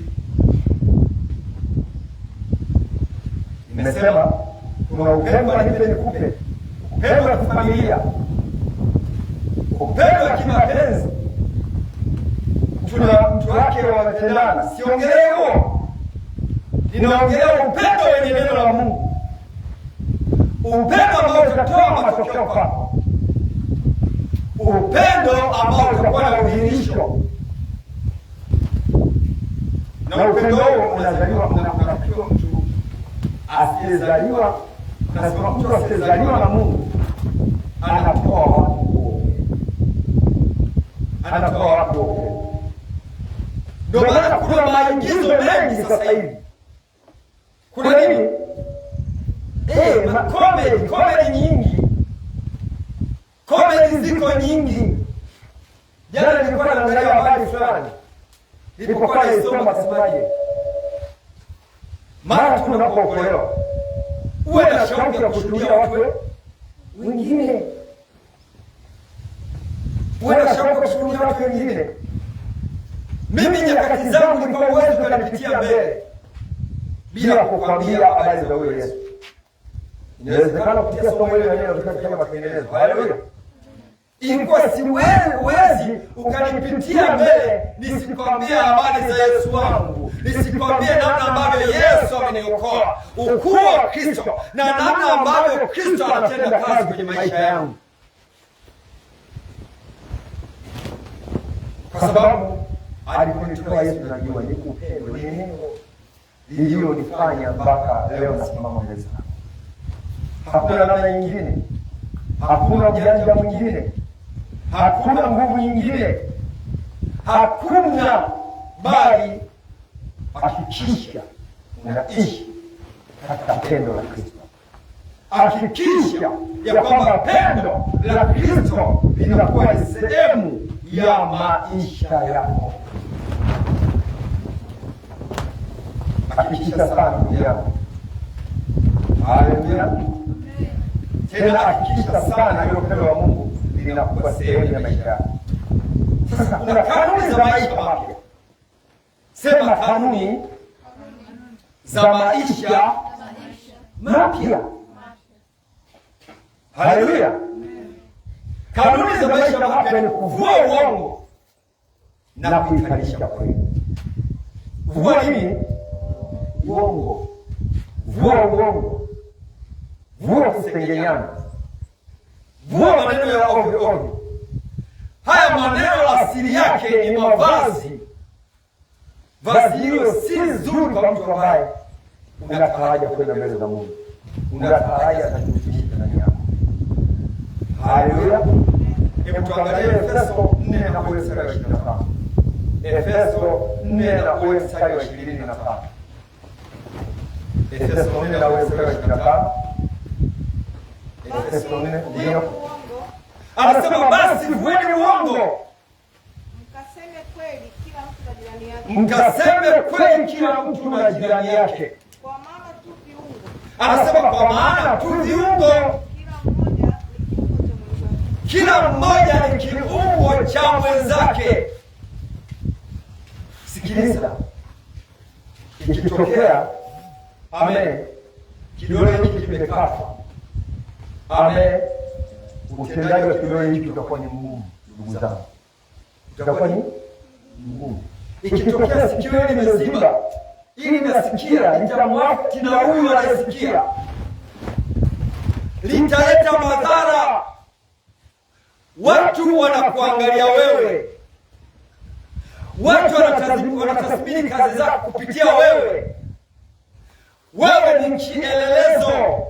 Nimesema kuna upendo wa nipe nikupe, upendo wa kifamilia, upendo wa kimapenzi, mtu wake wametendana. Siongelee huo, ninaongelea upendo wenye neno la Mungu, upendo ambao utatoa matokeo kwako, upendo ambao utakuwa na udhihirisho. Na upendo huo unazaliwa, unafikiwa mtu asiyezaliwa, nasema mtu asiyezaliwa na Mungu anatoa watu, anatoa watu. Ndio maana kuna maingizo mengi sasa hivi. Kuna nini? Comedy nyingi. Comedy ziko nyingi. Jana nilikuwa na naangalia habari fulani, nilipokuwa naisoma kasemaje, mara tu unapookolewa uwe na shauku ya kushuhudia watu wengine, uwe na shauku ya kushuhudia watu wengine. Mimi nyakati zangu nilikuwa uwezo kanipitia mbele bila kukwambia habari za huyo Yesu. Inawezekana kupitia somo hili na neno tukafanya matengenezo. Haleluya. Ilikuwa siwezi ukanipitia mbele nisikwambie habari za Yesu wangu, nisikwambie namna ambavyo Yesu ameniokoa, ukuu wa Kristo na namna ambavyo Kristo anatenda kazi kwenye maisha yangu. Kwa sababu aliponitoa Yesu, najua ni upendo, ni neno lililonifanya mpaka leo nasimama mbele zako. Hakuna namna nyingine, hakuna ujanja mwingine, hakuna nguvu nyingine, hakuna, bali hakikisha unaishi katika pendo la Kristo. Hakikisha ya kwamba pendo la Kristo linakuwa ni sehemu ya maisha yako. Hakikisha sana ndugu yangu. Haleluya. Tena hakikisha sana hilo pendo la Mungu linakuwa sehemu ya maisha yako. Sasa kuna kanuni za maisha mapya. Sema kanuni za maisha mapya. Haleluya. Kanuni za maisha mapya ni kuvua uongo na kuikalisha kweli. Vua nini? Uongo. Vua uongo. Vua kusengenyana. Vua maneno ya ovyo ovyo. Haya maneno asili yake ni mavazi. Vazi hilo si zuri kwa mtu ambaye unataraja kwenda mbele za Mungu, unataraja atakufikisha ndani yako. Haleluya. Hebu tuangalie Efeso 4 na ule mstari wa 25. Efeso 4 na ule mstari wa 25. Efeso 4 na ule mstari wa 25. Efeso 4 ndio anasema, basi vueni uongo, mkaseme kweli kila mtu na jirani yake. Mkaseme kweli kila mtu na jirani yake. Kwa maana tu viungo. Anasema kwa maana tu viungo. Kila mmoja ni kiungo cha mwenzake. Sikiliza. Ikitokea kidole hiki kimekatwa, utendaji wa kidole hiki utakuwa ni mgumu, ndugu zangu. Utakuwa ni mgumu. Ikitokea sikio hili limeziba, ili nasikia litamwafiki na huyu anayesikia, litaleta madhara. Watu wanakuangalia wewe, watu wanatathmini kazi zako kupitia wewe. Wewe ni kielelezo.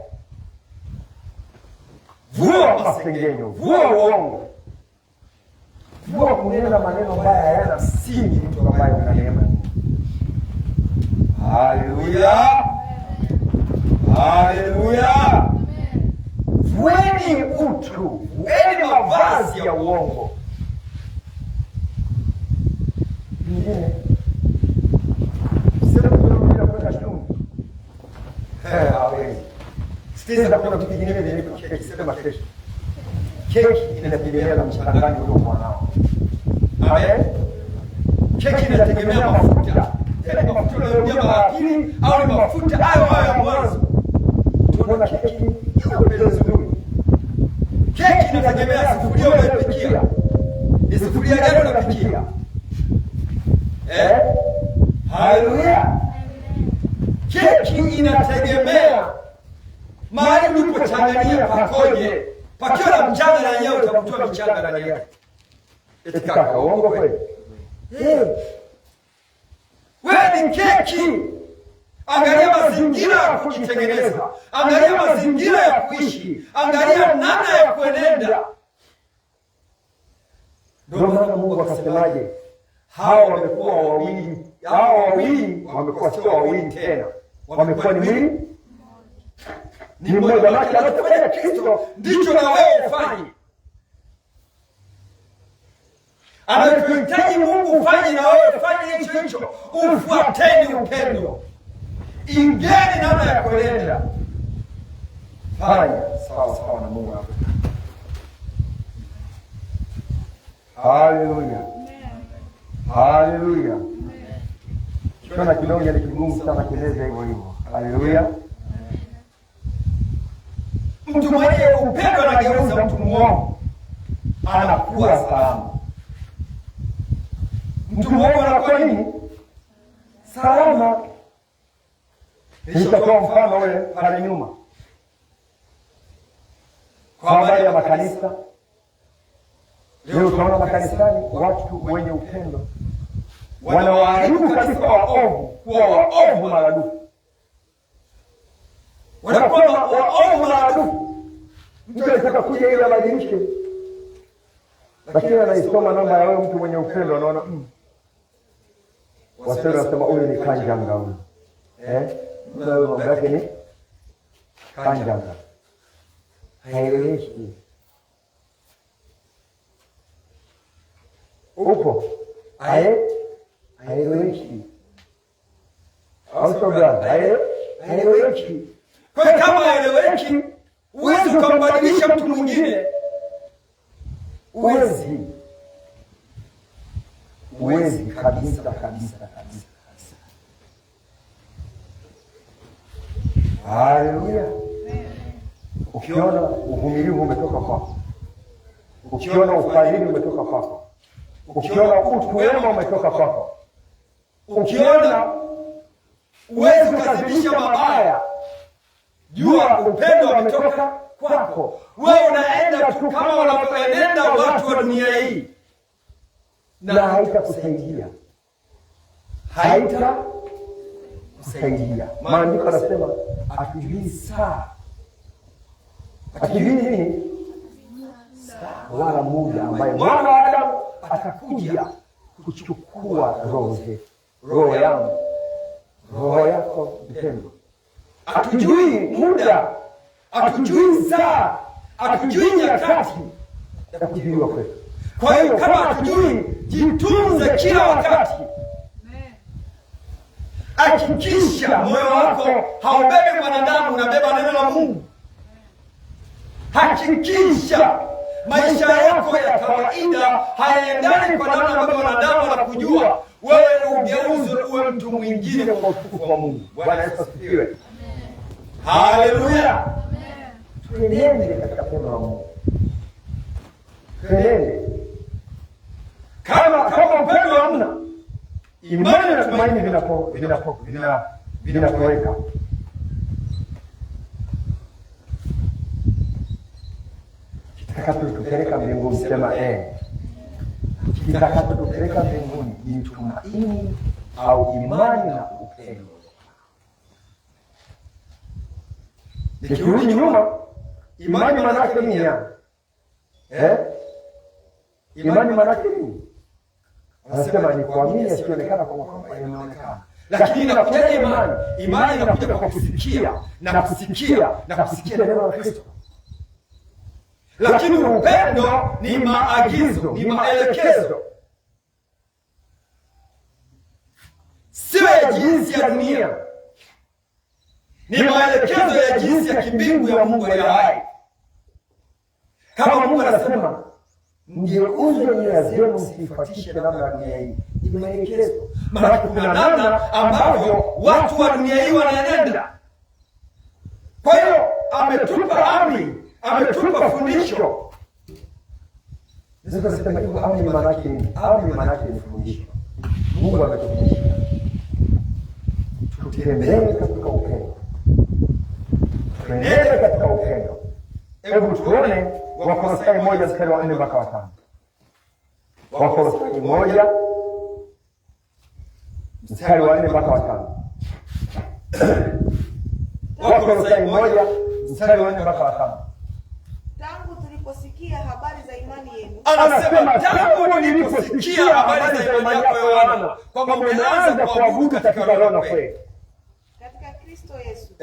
Vua masengenyo, vua uongo, vua kunena maneno ambayo hayana msingi, mtu ambaye una neema. Haleluya. Haleluya. Vueni utu, vueni mavazi ya uongo. Nyingine sema kuna kwenda shule. Hawezi. Sasa kuna kitu kingine vile kisema kesho. Keki inategemea na mchanganyo uliokuwa nao. Amen. Keki inategemea mafuta. Ile mafuta yanayoingia maakili au ni mafuta hayo ya mwanzo. Tunaona keki ile nzuri. Keki inategemea sufuria unayopikia. Ni sufuria gani unapikia? Haleluya. Keki inategemea mahali ulipochanganyia pakoje. Pakiwa na mchanga na yenyewe utakutoa mchanga ndani yake. Eti kaka, uongo kweli? Wewe ni keki. Angalia mazingira ya kujitengeneza, angalia mazingira ya kuishi, angalia namna ya kuenenda. Ndio maana Mungu akasemaje? Hao wamekuwa wawili, hao wawili wamekuwa sio wawili tena, wamekuwa ni mwili ni mmoja. Maana anachofanya Kristo ndicho na wewe ufanye. Anachohitaji Mungu ufanye na wewe fanye hicho hicho. Ufuateni upendo. Ingeni namna ya kuenenda. Fanya sawa sawa na Mungu wako. Haleluya. Haleluya. Kuna kidonge ni kigumu sana keleza hivyo hivyo. Haleluya. Mtu mwenye upendo anageuza mtu mwongo anakuwa salama. Mtu mwongo anakuwa nini? Salama. Nitatoa mfano ule pale nyuma kwa habari ya makanisa. Leo tunaona makanisani watu wenye upendo wanawaharibu kabisa waovu kuwa waovu maradufu. Wanakuwa waovu maradufu. Mtu anataka kuja ili abadilishe, lakini anaisoma namba ya wewe mtu mwenye upendo, anaona Waswahili wanasema huyu ni kanjanga huyu. Wewe mambo yake ni kanjanga. Haieleweki. Upo? Haieleweki. Also brother, haieleweki. Kwa kama haieleweki, huwezi kumbadilisha mtu mwingine. Huwezi kabisa. Haleluya. Ukiona uvumilivu umetoka kwako, ukiona ufadhili umetoka kwako, ukiona utu wema umetoka kwako, ukiona uwezi kukadhibisha mabaya, jua upendo umetoka kwako. Wewe unaenda tu kama wanavyoenenda watu wa dunia hii, na haitakusaidia. Maandiko yanasema hatujui saa. Hatujui nini? Saa wala muda ambaye Mwana wa Adamu atakuja kuchukua roho yangu, roho yako mpendwa. Hatujui muda, hatujui saa, hatujui nyakati ya kujiliwa kwetu. Kwa hiyo kama hatujui, jitunze kila wakati. Hakikisha moyo wako haubebi mwanadamu, unabeba neno la Mungu. Hakikisha maisha yako ya kawaida hayaendani kwa namna ambayo wanadamu wanakujua. Wewe ugeuzwe uwe mtu mwingine kwa utukufu wa Mungu. Bwana Yesu asifiwe. Haleluya. Tuenende katika pendo la Mungu. Tuenende. Kama upendo hamna, imani na tumaini vinatoweka. Kitakachotupeleka mbinguni, sema kitakachotupeleka mbinguni ni tumaini au imani na upendo. Nikirudi nyuma, imani maana yake nini yani? Imani maana yake nini? Anasema ni kuamini asionekana kwa kwamba yameonekana. Lakini inakuja imani. Imani inakuja kwa kusikia na kusikia na kusikia neno la Kristo. Lakini upendo ni maagizo, ni maelekezo. Sio ya jinsi ya dunia. Ni maelekezo ya jinsi ya kimbingu ya Mungu aliye hai. Kama Mungu anasema mgeuze nia zenu msifuatishe namna ya dunia hii. Ni maelekezo. Maana kuna namna ambavyo watu wa dunia hii wanaenenda. Kwa hiyo ametupa amri, ametupa fundisho. Sasa tunasema hivyo amri maana yake ni amri, maana yake ni fundisho. Mungu ametufundisha tutembee katika upendo. Tuendelee katika upendo. Hebu tuone Wakolosai 1 mstari wa 4 mpaka wa 5. Wakolosai 1 mstari wa 4 mpaka wa 5. Wakolosai 1 mstari wa 4 mpaka wa 5. Tangu tuliposikia habari za imani yenu. Anasema tangu niliposikia habari za imani yako Yohana, kwamba umeanza kuabudu katika roho na kweli. Katika Kristo Yesu.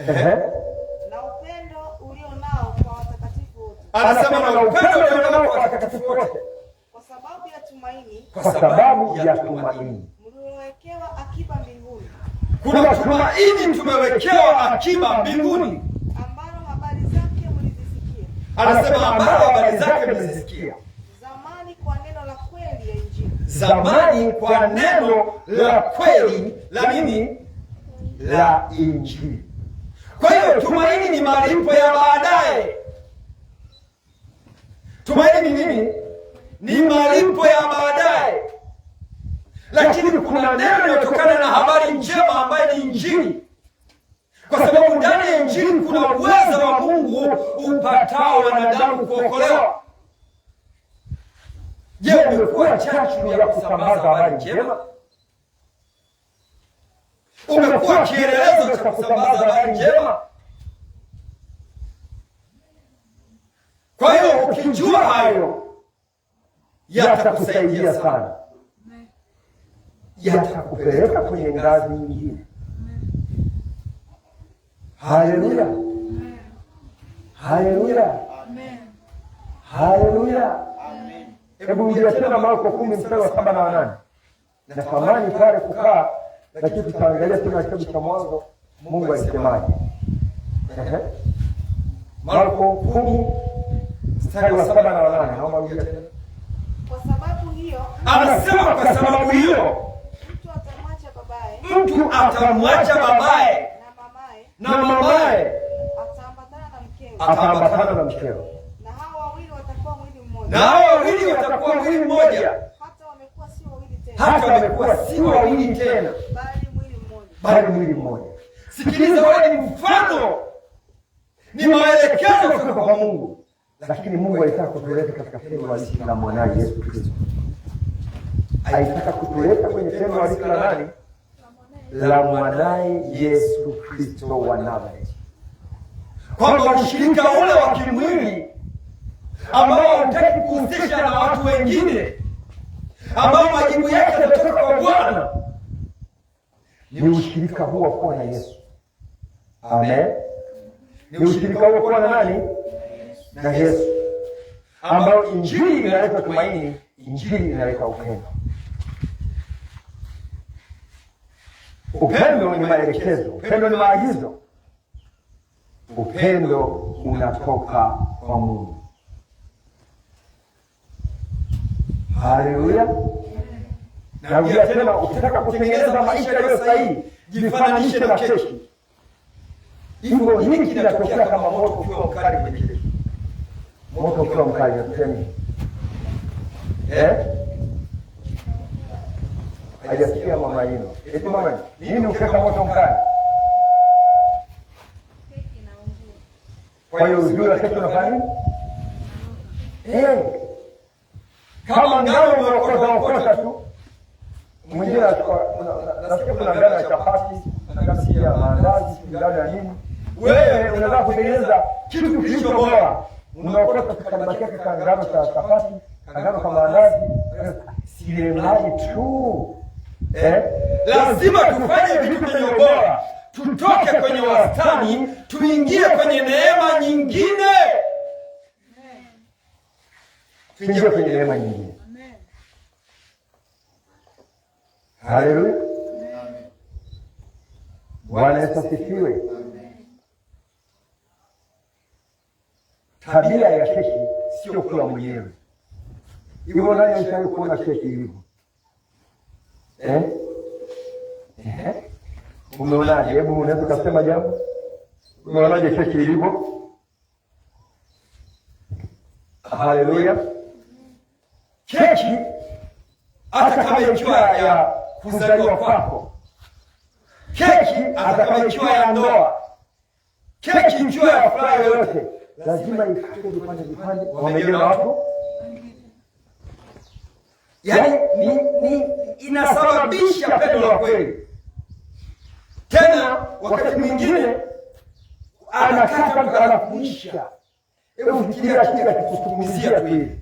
Na upendo ulio nao kwa watakatifu wote. Anasema na upendo ulio nao kwa watakatifu wote. Kwa sababu ya tumaini kwa sababu ya tumaini. mliowekewa akiba mbinguni, Kuna tumaini tumewekewa akiba mbinguni. ambalo habari zake mlizisikia Anasema ambao habari zake mlizisikia zamani kwa neno la kweli ya Injili, zamani kwa neno la kweli la nini? La Injili. Kwa hiyo tumaini ni malipo ya baadaye. Tumaini ni nini? Ni malipo ya baadaye. Lakini kuna neno linalotokana na habari njema ambayo ni Injili, kwa sababu ndani ya Injili kuna uwezo wa Mungu upatao wanadamu kuokolewa. Je, umekuwa chachu ya kusambaza habari njema? Umekuwa kielelezo cha kusambaza habari njema? Kwa hiyo ukijua hayo yatakusaidia sana, yatakupeleka kwenye ngazi nyingine. Haleluya, haleluya, haleluya. Hebu rudia tena Marko 10 mstari wa 7 na 8. Natamani pale kukaa, lakini tutaangalia tena kitabu cha Mwanzo, Mungu alisemaje. Marko 10 mstari wa 7 na 8. Naomba rudia tena. kwa sababu hiyo Anasema kwa sababu hiyo mtu atamwacha babaye mtu atamwacha babaye na mamaye, na mamaye, ataambatana na mkewe, ataambatana na mkeo, na hao wawili watakuwa mwili mmoja. na hao wawili watakuwa mwili mmoja. Hata wamekuwa si wawili tena, Hata wamekuwa si wawili tena, bali mwili mmoja. bali mwili mmoja. Sikiliza, wewe ni mfano, ni maelekezo kutoka kwa Mungu, lakini Mungu alitaka kutuleta katika tendo halisi la mwanae Yesu Kristo. Alitaka kutuleta kwenye tendo halisi la nani? La mwanae Yesu Kristo wa Nazareti. Kwamba ushirika ule wa kimwili ambao hutaki kuhusisha na watu wengine, ambao majibu yake yanatoka kwa Bwana, ni ushirika huo kuwa na Yesu. Amen. Ni ushirika huo kuwa na nani? Na Yesu, ambao Injili inaleta tumaini, Injili inaleta upendo. Upendo ni maelekezo, upendo ni maagizo, upendo unatoka kwa Mungu. Haleluya. Narudia tena, ukitaka kutengeneza maisha yaliyo sahihi, jifananishe na keki. Hivyo nini kinatokea kama moto ukiwa mkali kwenye keki? Moto ukiwa mkali unatokea nini? Hajasikia mama yino. Eti mama, nini ukiweka moto mkali? Kwa hiyo uzuri wa keki unafanya nini? Kama ngano umeokota tu. Mwingine nasikia kuna ngano ya chapati, nasikia maandazi, ngano ya nini. Wewe unataka kutengeneza kitu kilicho bora. Unaokota kibaki yake kwa ngano cha chapati, ngano kama maandazi, sile mali tu. Lazima tufanye vitu vyenye ubora. Tutoke kwenye wastani, tuingie kwenye neema nyingine. Tuingie kwenye neema nyingine. Haleluya. Bwana Yesu asifiwe. Tabia ya keki sio kula mwenyewe. Hivyo nani anataka kuona keki ilivyo? Umeonaje? Hebu unaweza kusema jambo? Umeonaje keki ilivyo? Haleluya. Keki hata kama ikiwa ya kuzaliwa kwako, keki hata kama ikiwa ya ndoa, keki ikiwa ya furaha yoyote, lazima ikate vipande vipande, wamegeuza watu. Yaani ni inasababisha pendo la kweli. Tena wakati mwingine anakata mtu anakuisha. Hebu fikiria kile kikutumizia tu hivi.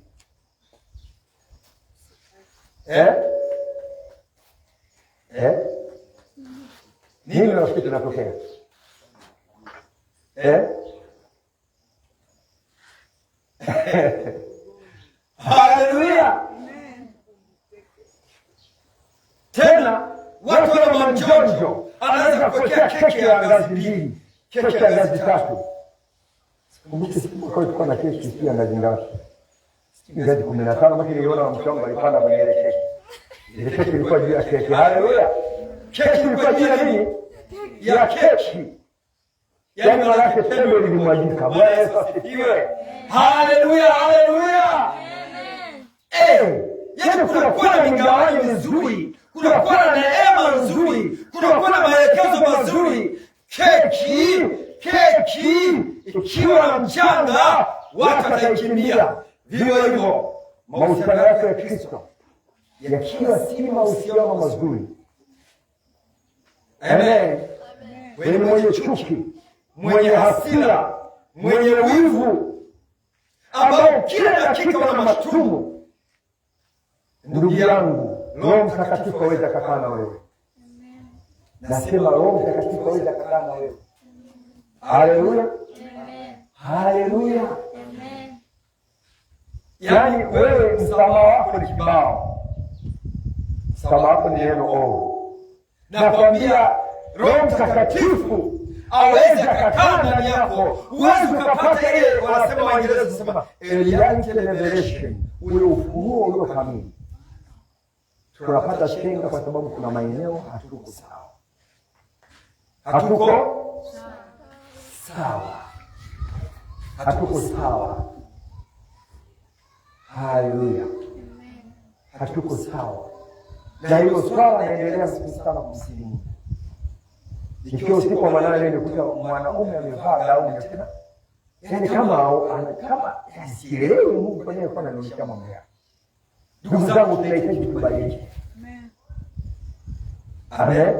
Nini unafikiri kinatokea? Haleluya. 2, keki ya ngazi 3. Kumbuka siku kwa tulikuwa na keki ya ngazi ngapi? Ngazi 15, maki niliona mchongo alipanda kwenye ile keki. Ile keki ilikuwa juu ya keki. Haleluya. Keki ilikuwa juu ya nini? Ya keki. Yaani maana yake tendo lilimwagika. Bwana Yesu asifiwe. Haleluya, haleluya. Yaani kunakuwa na migawanyo mizuri, kunakuwa na neema nzuri, kunakuwa na maelekezo mazuri. Keki ikiwa na mchanga watu wataikimbia. Vivyo hivyo mahusiano yake ya Kristo yakiwa si mahusiano mazuri, amen, wewe mwenye chuki, mwenye hasira, mwenye wivu, ambao kila dakika wana mashtumu, ndugu yangu, Roho Mtakatifu hawezi kukaa na wewe. Nasema Roho Mtakatifu hawezi kukaa na wewe. Haleluya, haleluya. Yaani wewe msamaha wako ni kibao, msamaha wako ni neno. Nakwambia Roho Mtakatifu aweze kukaa ndani yako. Uweze kupata ile wanasema Waingereza sema Elianite revelation, ule ufunuo ulio kamili. Tunapata shenga kwa sababu kuna maeneo hatuko sawa. Hatuko sawa. Haleluya. Hatuko sawa. Na hilo swala naendelea sana kumsilimu. Ikiwa usiku wa manane nilikuta mwanaume amevaa gauni tena. Yaani kama sielewi Mungu kwenye kwa ananionyesha mambo yake. Ndugu zangu, tunahitaji kubadilika. Amen.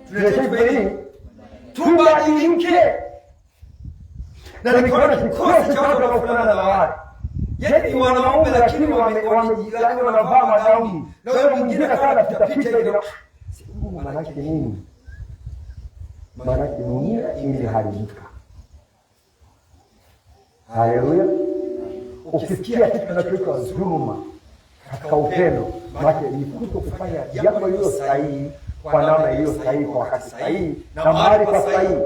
Tunahitaji kubadilika. Tubadilike. Na nikaona kikosi cha watu wanaofanana na wale. Yaani wanaume lakini wamejigani wanavaa magauni. Na wewe mwingine kana pita ile. Mungu maana yake nini? Maana yake dunia iliharibika. Haleluya. Ukisikia kitu kinachoitwa dhuluma katika upendo, maana ni kufanya jambo lililo sahihi kwa namna iliyo sahihi kwa wakati sahihi na mahali pa sahihi.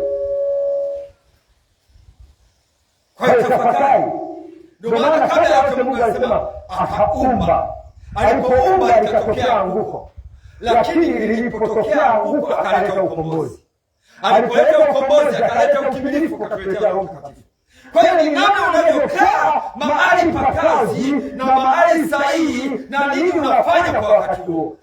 Kwa hiyo tafakari. Ndio maana kabla ya yote Mungu alisema akaumba. Alipoumba likatokea anguko. Lakini lilipotokea anguko akaleta ukombozi. Alipoleta ukombozi akaleta utimilifu kwa kutuletea Roho Mtakatifu. Kwa hiyo ni namna unavyokaa mahali pa kazi na mahali sahihi na nini unafanya kwa wakati huo.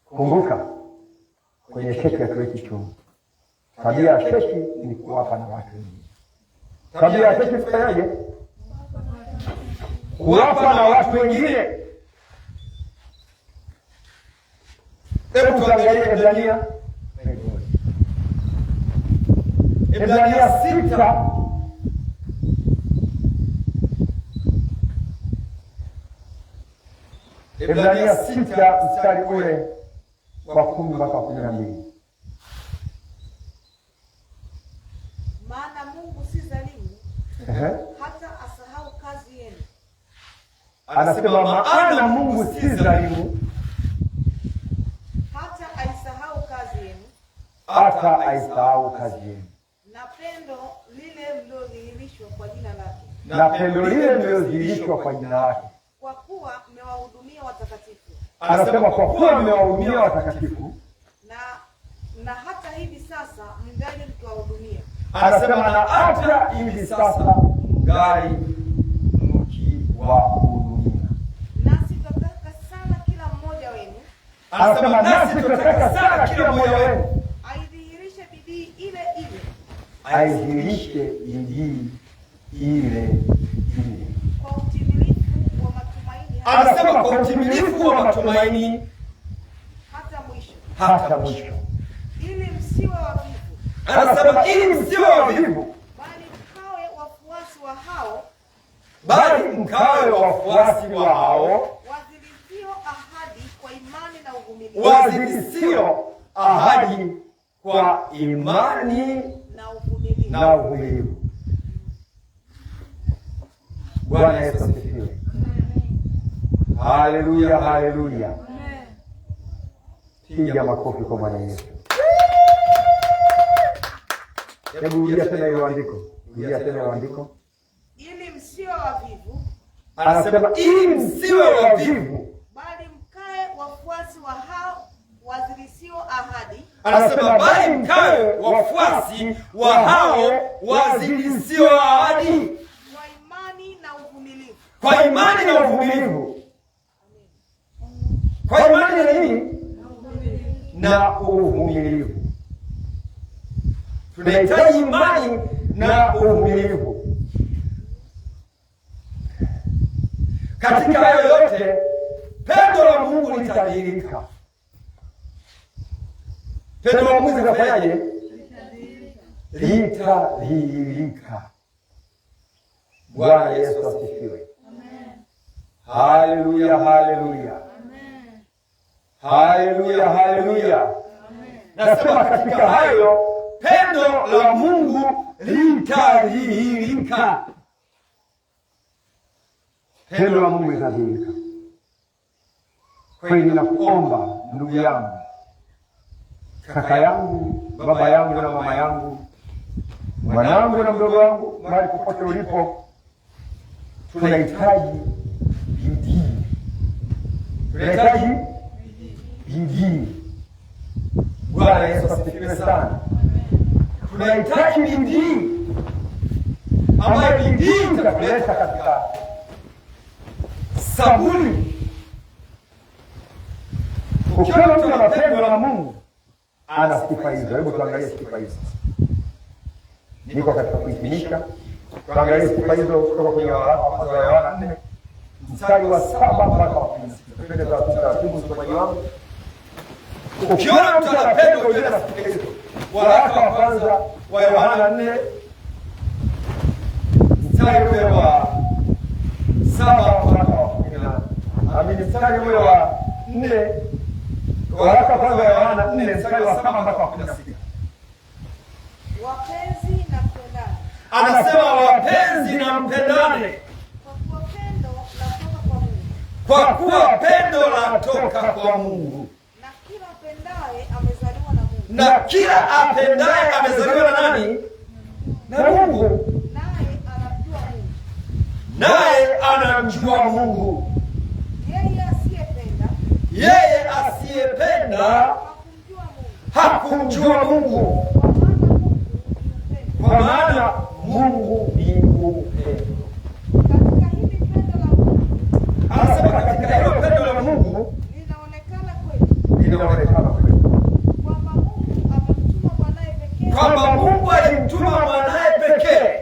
Kumbuka kwenye keki ya keki chungu, tabia ya keki ni kuwapa na watu wengine. Tabia ya keki tufanyaje? Kuwapa na watu wengine. Hebu tuangalie Ibrania 6 Ibrania 6 mstari ule wa 10 mpaka 12. Maana Mungu si dhalimu hata asahau kazi yenu. Anasema maana Mungu si dhalimu hata aisahau kazi yenu. Hata aisahau kazi yenu. Na pendo lile mliodhihirishwa kwa jina lake. Na pendo lile mliodhihirishwa kwa jina lake. Kwa kuwa mmewahudumia watakatifu. Anasema kwa kuwa mmewahudumia watakatifu. Na hata hivi sasa mngali mkiwahudumia. Anasema na hata hivi sasa mngali mkiwahudumia. Nasi tunataka sana kila mmoja wenu. Anasema nasi tunataka sana kila mmoja wenu aidhihirishe bidii ile ile. Aidhihirishe bidii ile ile. Kwa utimilifu wa matumaini. Anasema kwa utimilifu wa matumaini hata mwisho. Ili msiwe wavivu. Anasema ili msiwe wavivu. Bali mkawe wafuasi wa hao. Wazidisio ahadi kwa imani na uvumilivu. Wazidisio ahadi kwa imani na uvumilivu. Bwana Yesu asifiwe. Haleluya, haleluya. Piga makofi kwa Bwana Yesu. Hebu rudia tena hilo andiko. Rudia tena hilo andiko. Ili msiwe wavivu, Anasema ili msiwe wavivu, bali mkae wafuasi wa hao wazidisio ahadi. anasema bali mkae wafuasi wa hao wazidisio ahadi, Kwa imani na uvumilivu. kwa imani na uvumilivu. Kwa imani na nini? Na uvumilivu. Tunahitaji imani na uvumilivu. Katika hayo yote pendo la Mungu litadhihirika. Pendo la Mungu litafanyaje? Litadhihirika. Bwana Yesu asifiwe. Haleluya, haleluya. Haleluya, haleluya. Nasema katika hayo pendo la Mungu litadhihirika. Pendo la Mungu litadhihirika. Kweli ninakuomba ndugu yangu, kaka yangu, baba yangu na mama yangu, mwanangu na mdogo wangu, mahali popote ulipo, tunahitaji bidii. Tunahitaji bidii. Bwana Yesu asifiwe sana. Tunahitaji bidii, ambayo bidii itakuleta katika saburi. Ukiona mtu ana pendo la Mungu, ana sifa hizo. Hebu tuangalie sifa hizo. Niko katika kuhitimisha. Tuangalie sifa hizo kutoka kwenye waraka wa kwanza wa Yohana 4 mstari wa 7 mpaka wa 10. Tupende taratibu msomaji wangu. Ukiona mtu ana pendo, ujue na sifa hizo. Waraka wa kwanza wa Yohana 4 mstari ule wa 7 mpaka wa 10. Amini, mstari ule wa 4. Waraka wa kwanza wa Yohana 4 mstari wa 7 mpaka wa 16. Wapenzi na mpendane. Anasema wapenzi na mpendane, Kwa kuwa pendo kwa kuwa pendo latoka kwa Mungu. latoka kwa Mungu. Na kila apendaye amezaliwa na Mungu. Na kila apendaye amezaliwa na nani? Na Mungu. Naye anamjua Mungu. Naye anamjua Mungu. Yeye asiyependa hakumjua Mungu, kwa maana Mungu ni upendo. Katika hili pendo la Mungu Anasema katika hilo pendo la Mungu linaonekana kwetu kwamba Mungu alimtuma mwanaye pekee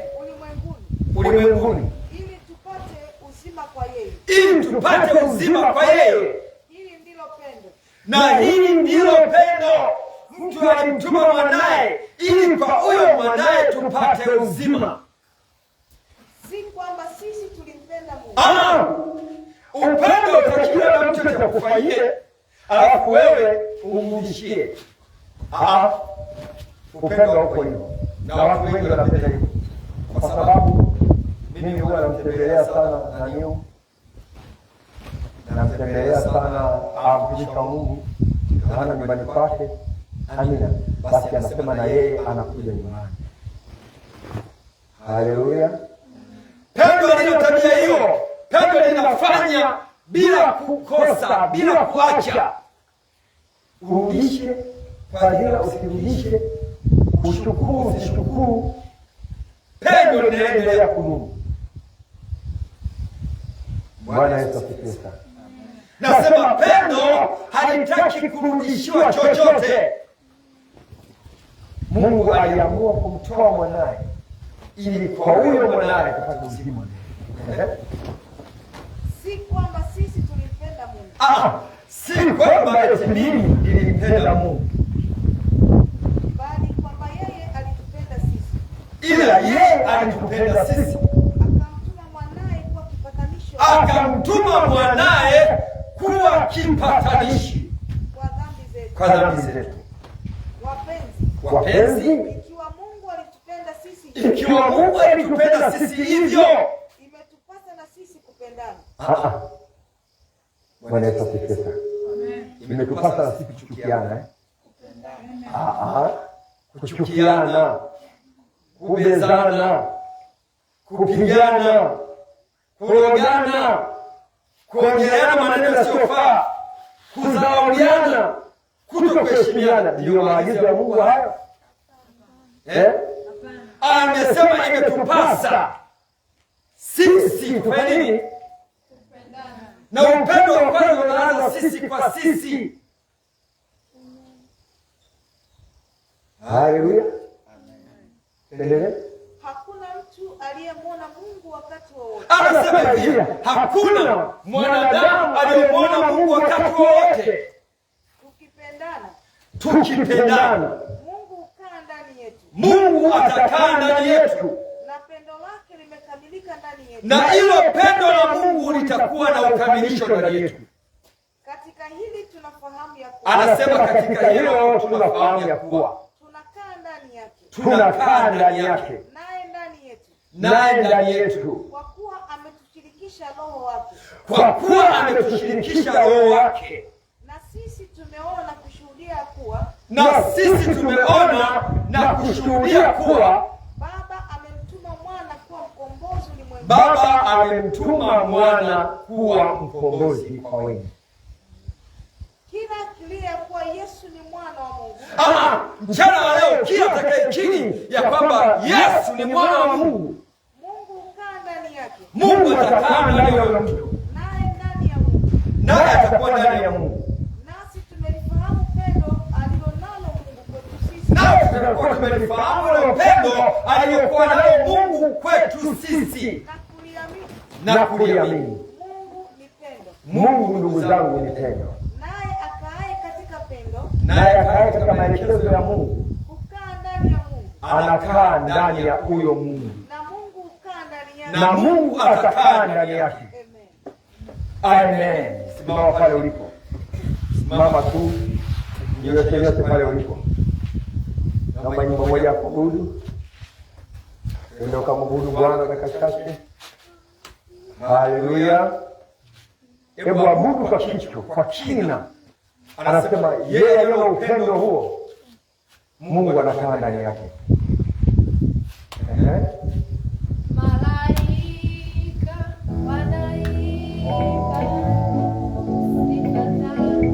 ulimwenguni ili tupate uzima kwa yeye. ili tupate uzima kwa yeye. Hili ndilo pendo. Na hili ndilo pendo, mtu alimtuma mwanaye ili kwa huyo mwanaye tupate uzima. Si kwamba sisi tulimpenda Mungu. Upendo utakiwa na mtu atakufanyie, alafu wewe umrudishie. Upendo uko hivyo, na watu wengi wanapenda hivyo, kwa sababu mimi huwa namtembelea sana Naniu, namtembelea sana mtumishi wa Mungu hana nyumbani kwake. Amina. Basi anasema na yeye anakuja nyumbani. Haleluya. Pendo lina tabia hiyo. Pendo linafanya bila kukosa, bila kuacha. Urudishe fadhila, usirudishe. Ushukuru, usishukuru. Pendo linaendelea kudumu. Bwana Yesu asifiwe sana. Nasema pendo halitaki kurudishiwa chochote. Mungu aliamua kumtoa mwanaye ili kwa huyo mwanaye tupate uzima. Si kwamba sisi tulimpenda Mungu. Si kwamba eti mimi nilimpenda Mungu, bali kwamba yeye alitupenda sisi. ila yeye alitupenda sisi, Akamtuma mwanaye kuwa kipatanisho. akamtuma mwanaye kuwa kipatanishi Kwa dhambi zetu. Wapenzi, Ikiwa Mungu alitupenda sisi, ikiwa Mungu alitupenda sisi hivyo, imetupasa na sisi kupendana. Bwana Yesu asifiwe sana. imetupasa na sisi kuchukiana kuchukiana, kubezana, kupigana, kurogana, kuongeana maneno yasiyofaa, kudharauliana, kutokuheshimiana. Ndiyo maagizo ya Mungu hayo? Amesema imetupasa sisi kufanya nini? Na upendo wa kweli unaanza sisi kwa sisi. Haleluya. Endelea. Hakuna mtu aliyemwona Mungu wakati wowote. Anasema hivi, hakuna mwanadamu aliyemwona Mungu wakati wowote. Tukipendana, Mungu hukaa ndani yetu. Mungu atakaa ndani yetu. Na pendo lake limekamilika ndani yetu. Na hilo pendo la Mungu litakuwa na ukamilisho ndani yetu. Katika hili tunafahamu ya kuwa. Anasema katika hilo tunafahamu ya kuwa tunakaa ndani yake. Tunakaa ndani yake. Naye ndani yetu. Naye ndani yetu. Kwa kuwa ametushirikisha Roho wake. Kwa kuwa ametushirikisha Roho wake. Na sisi tumeona na kushuhudia kuwa. Na sisi tumeona na kushuhudia kuwa Baba amemtuma mwana kuwa mkombozi ulimwenguni. Baba amemtuma mwana kuwa mkombozi kwa wengi. Kila akilia kuwa Yesu ni mwana wa Mungu. Mchana wa leo kila atakayekiri ya kwamba Yesu ni mwana wa Mungu, Mungu hukaa ndani yake. Mungu atakaa ndani ya huyo mtu, Naye ndani ya Mungu. naye atakuwa ndani ya Mungu. Nasi tumelifahamu pendo alilonalo Mungu kwetu sisi. Naye tutakuwa tumelifahamu ile pendo aliyokuwa nayo Mungu kwetu sisi Na na kuliamini. kuliamini. Mungu ni pendo. Mungu, ndugu zangu, ni pendo. Naye akaaye katika pendo. Naye akae katika maelekezo ya Mungu, Hukaa ndani ya Mungu. anakaa ndani ya huyo Mungu, Na Mungu hukaa ndani yake. na Mungu atakaa ndani yake. Amen. Amen. Simama pale ulipo, simama tu, yote pale ulipo. Naomba nyimbo moja ya kuabudu, ndio kumwabudu Bwana dakika chache. Haleluya. Hebu abudu kwa kichwa, kwa kina. Anasema yeye aliona upendo huo, Mungu anakaa ndani yake. Malaika wanaimba sifa zako.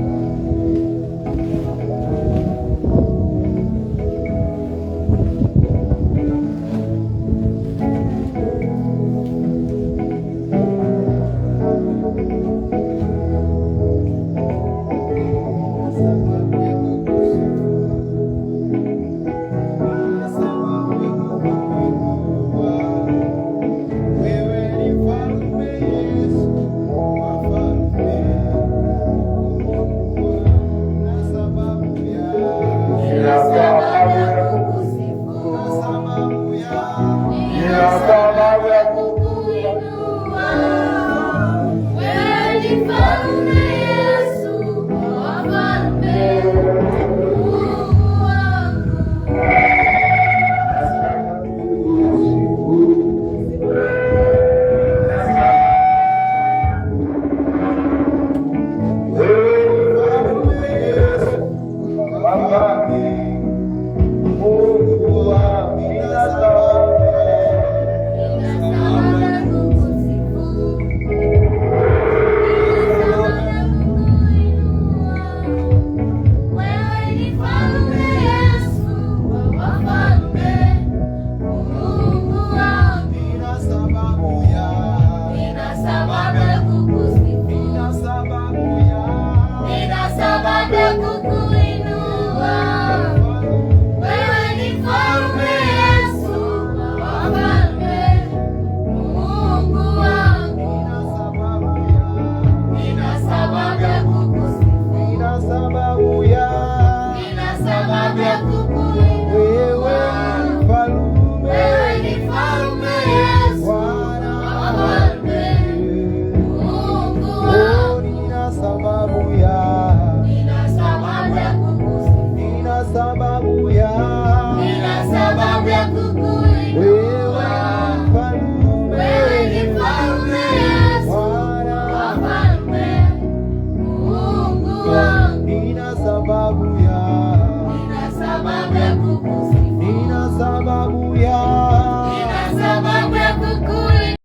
Sababu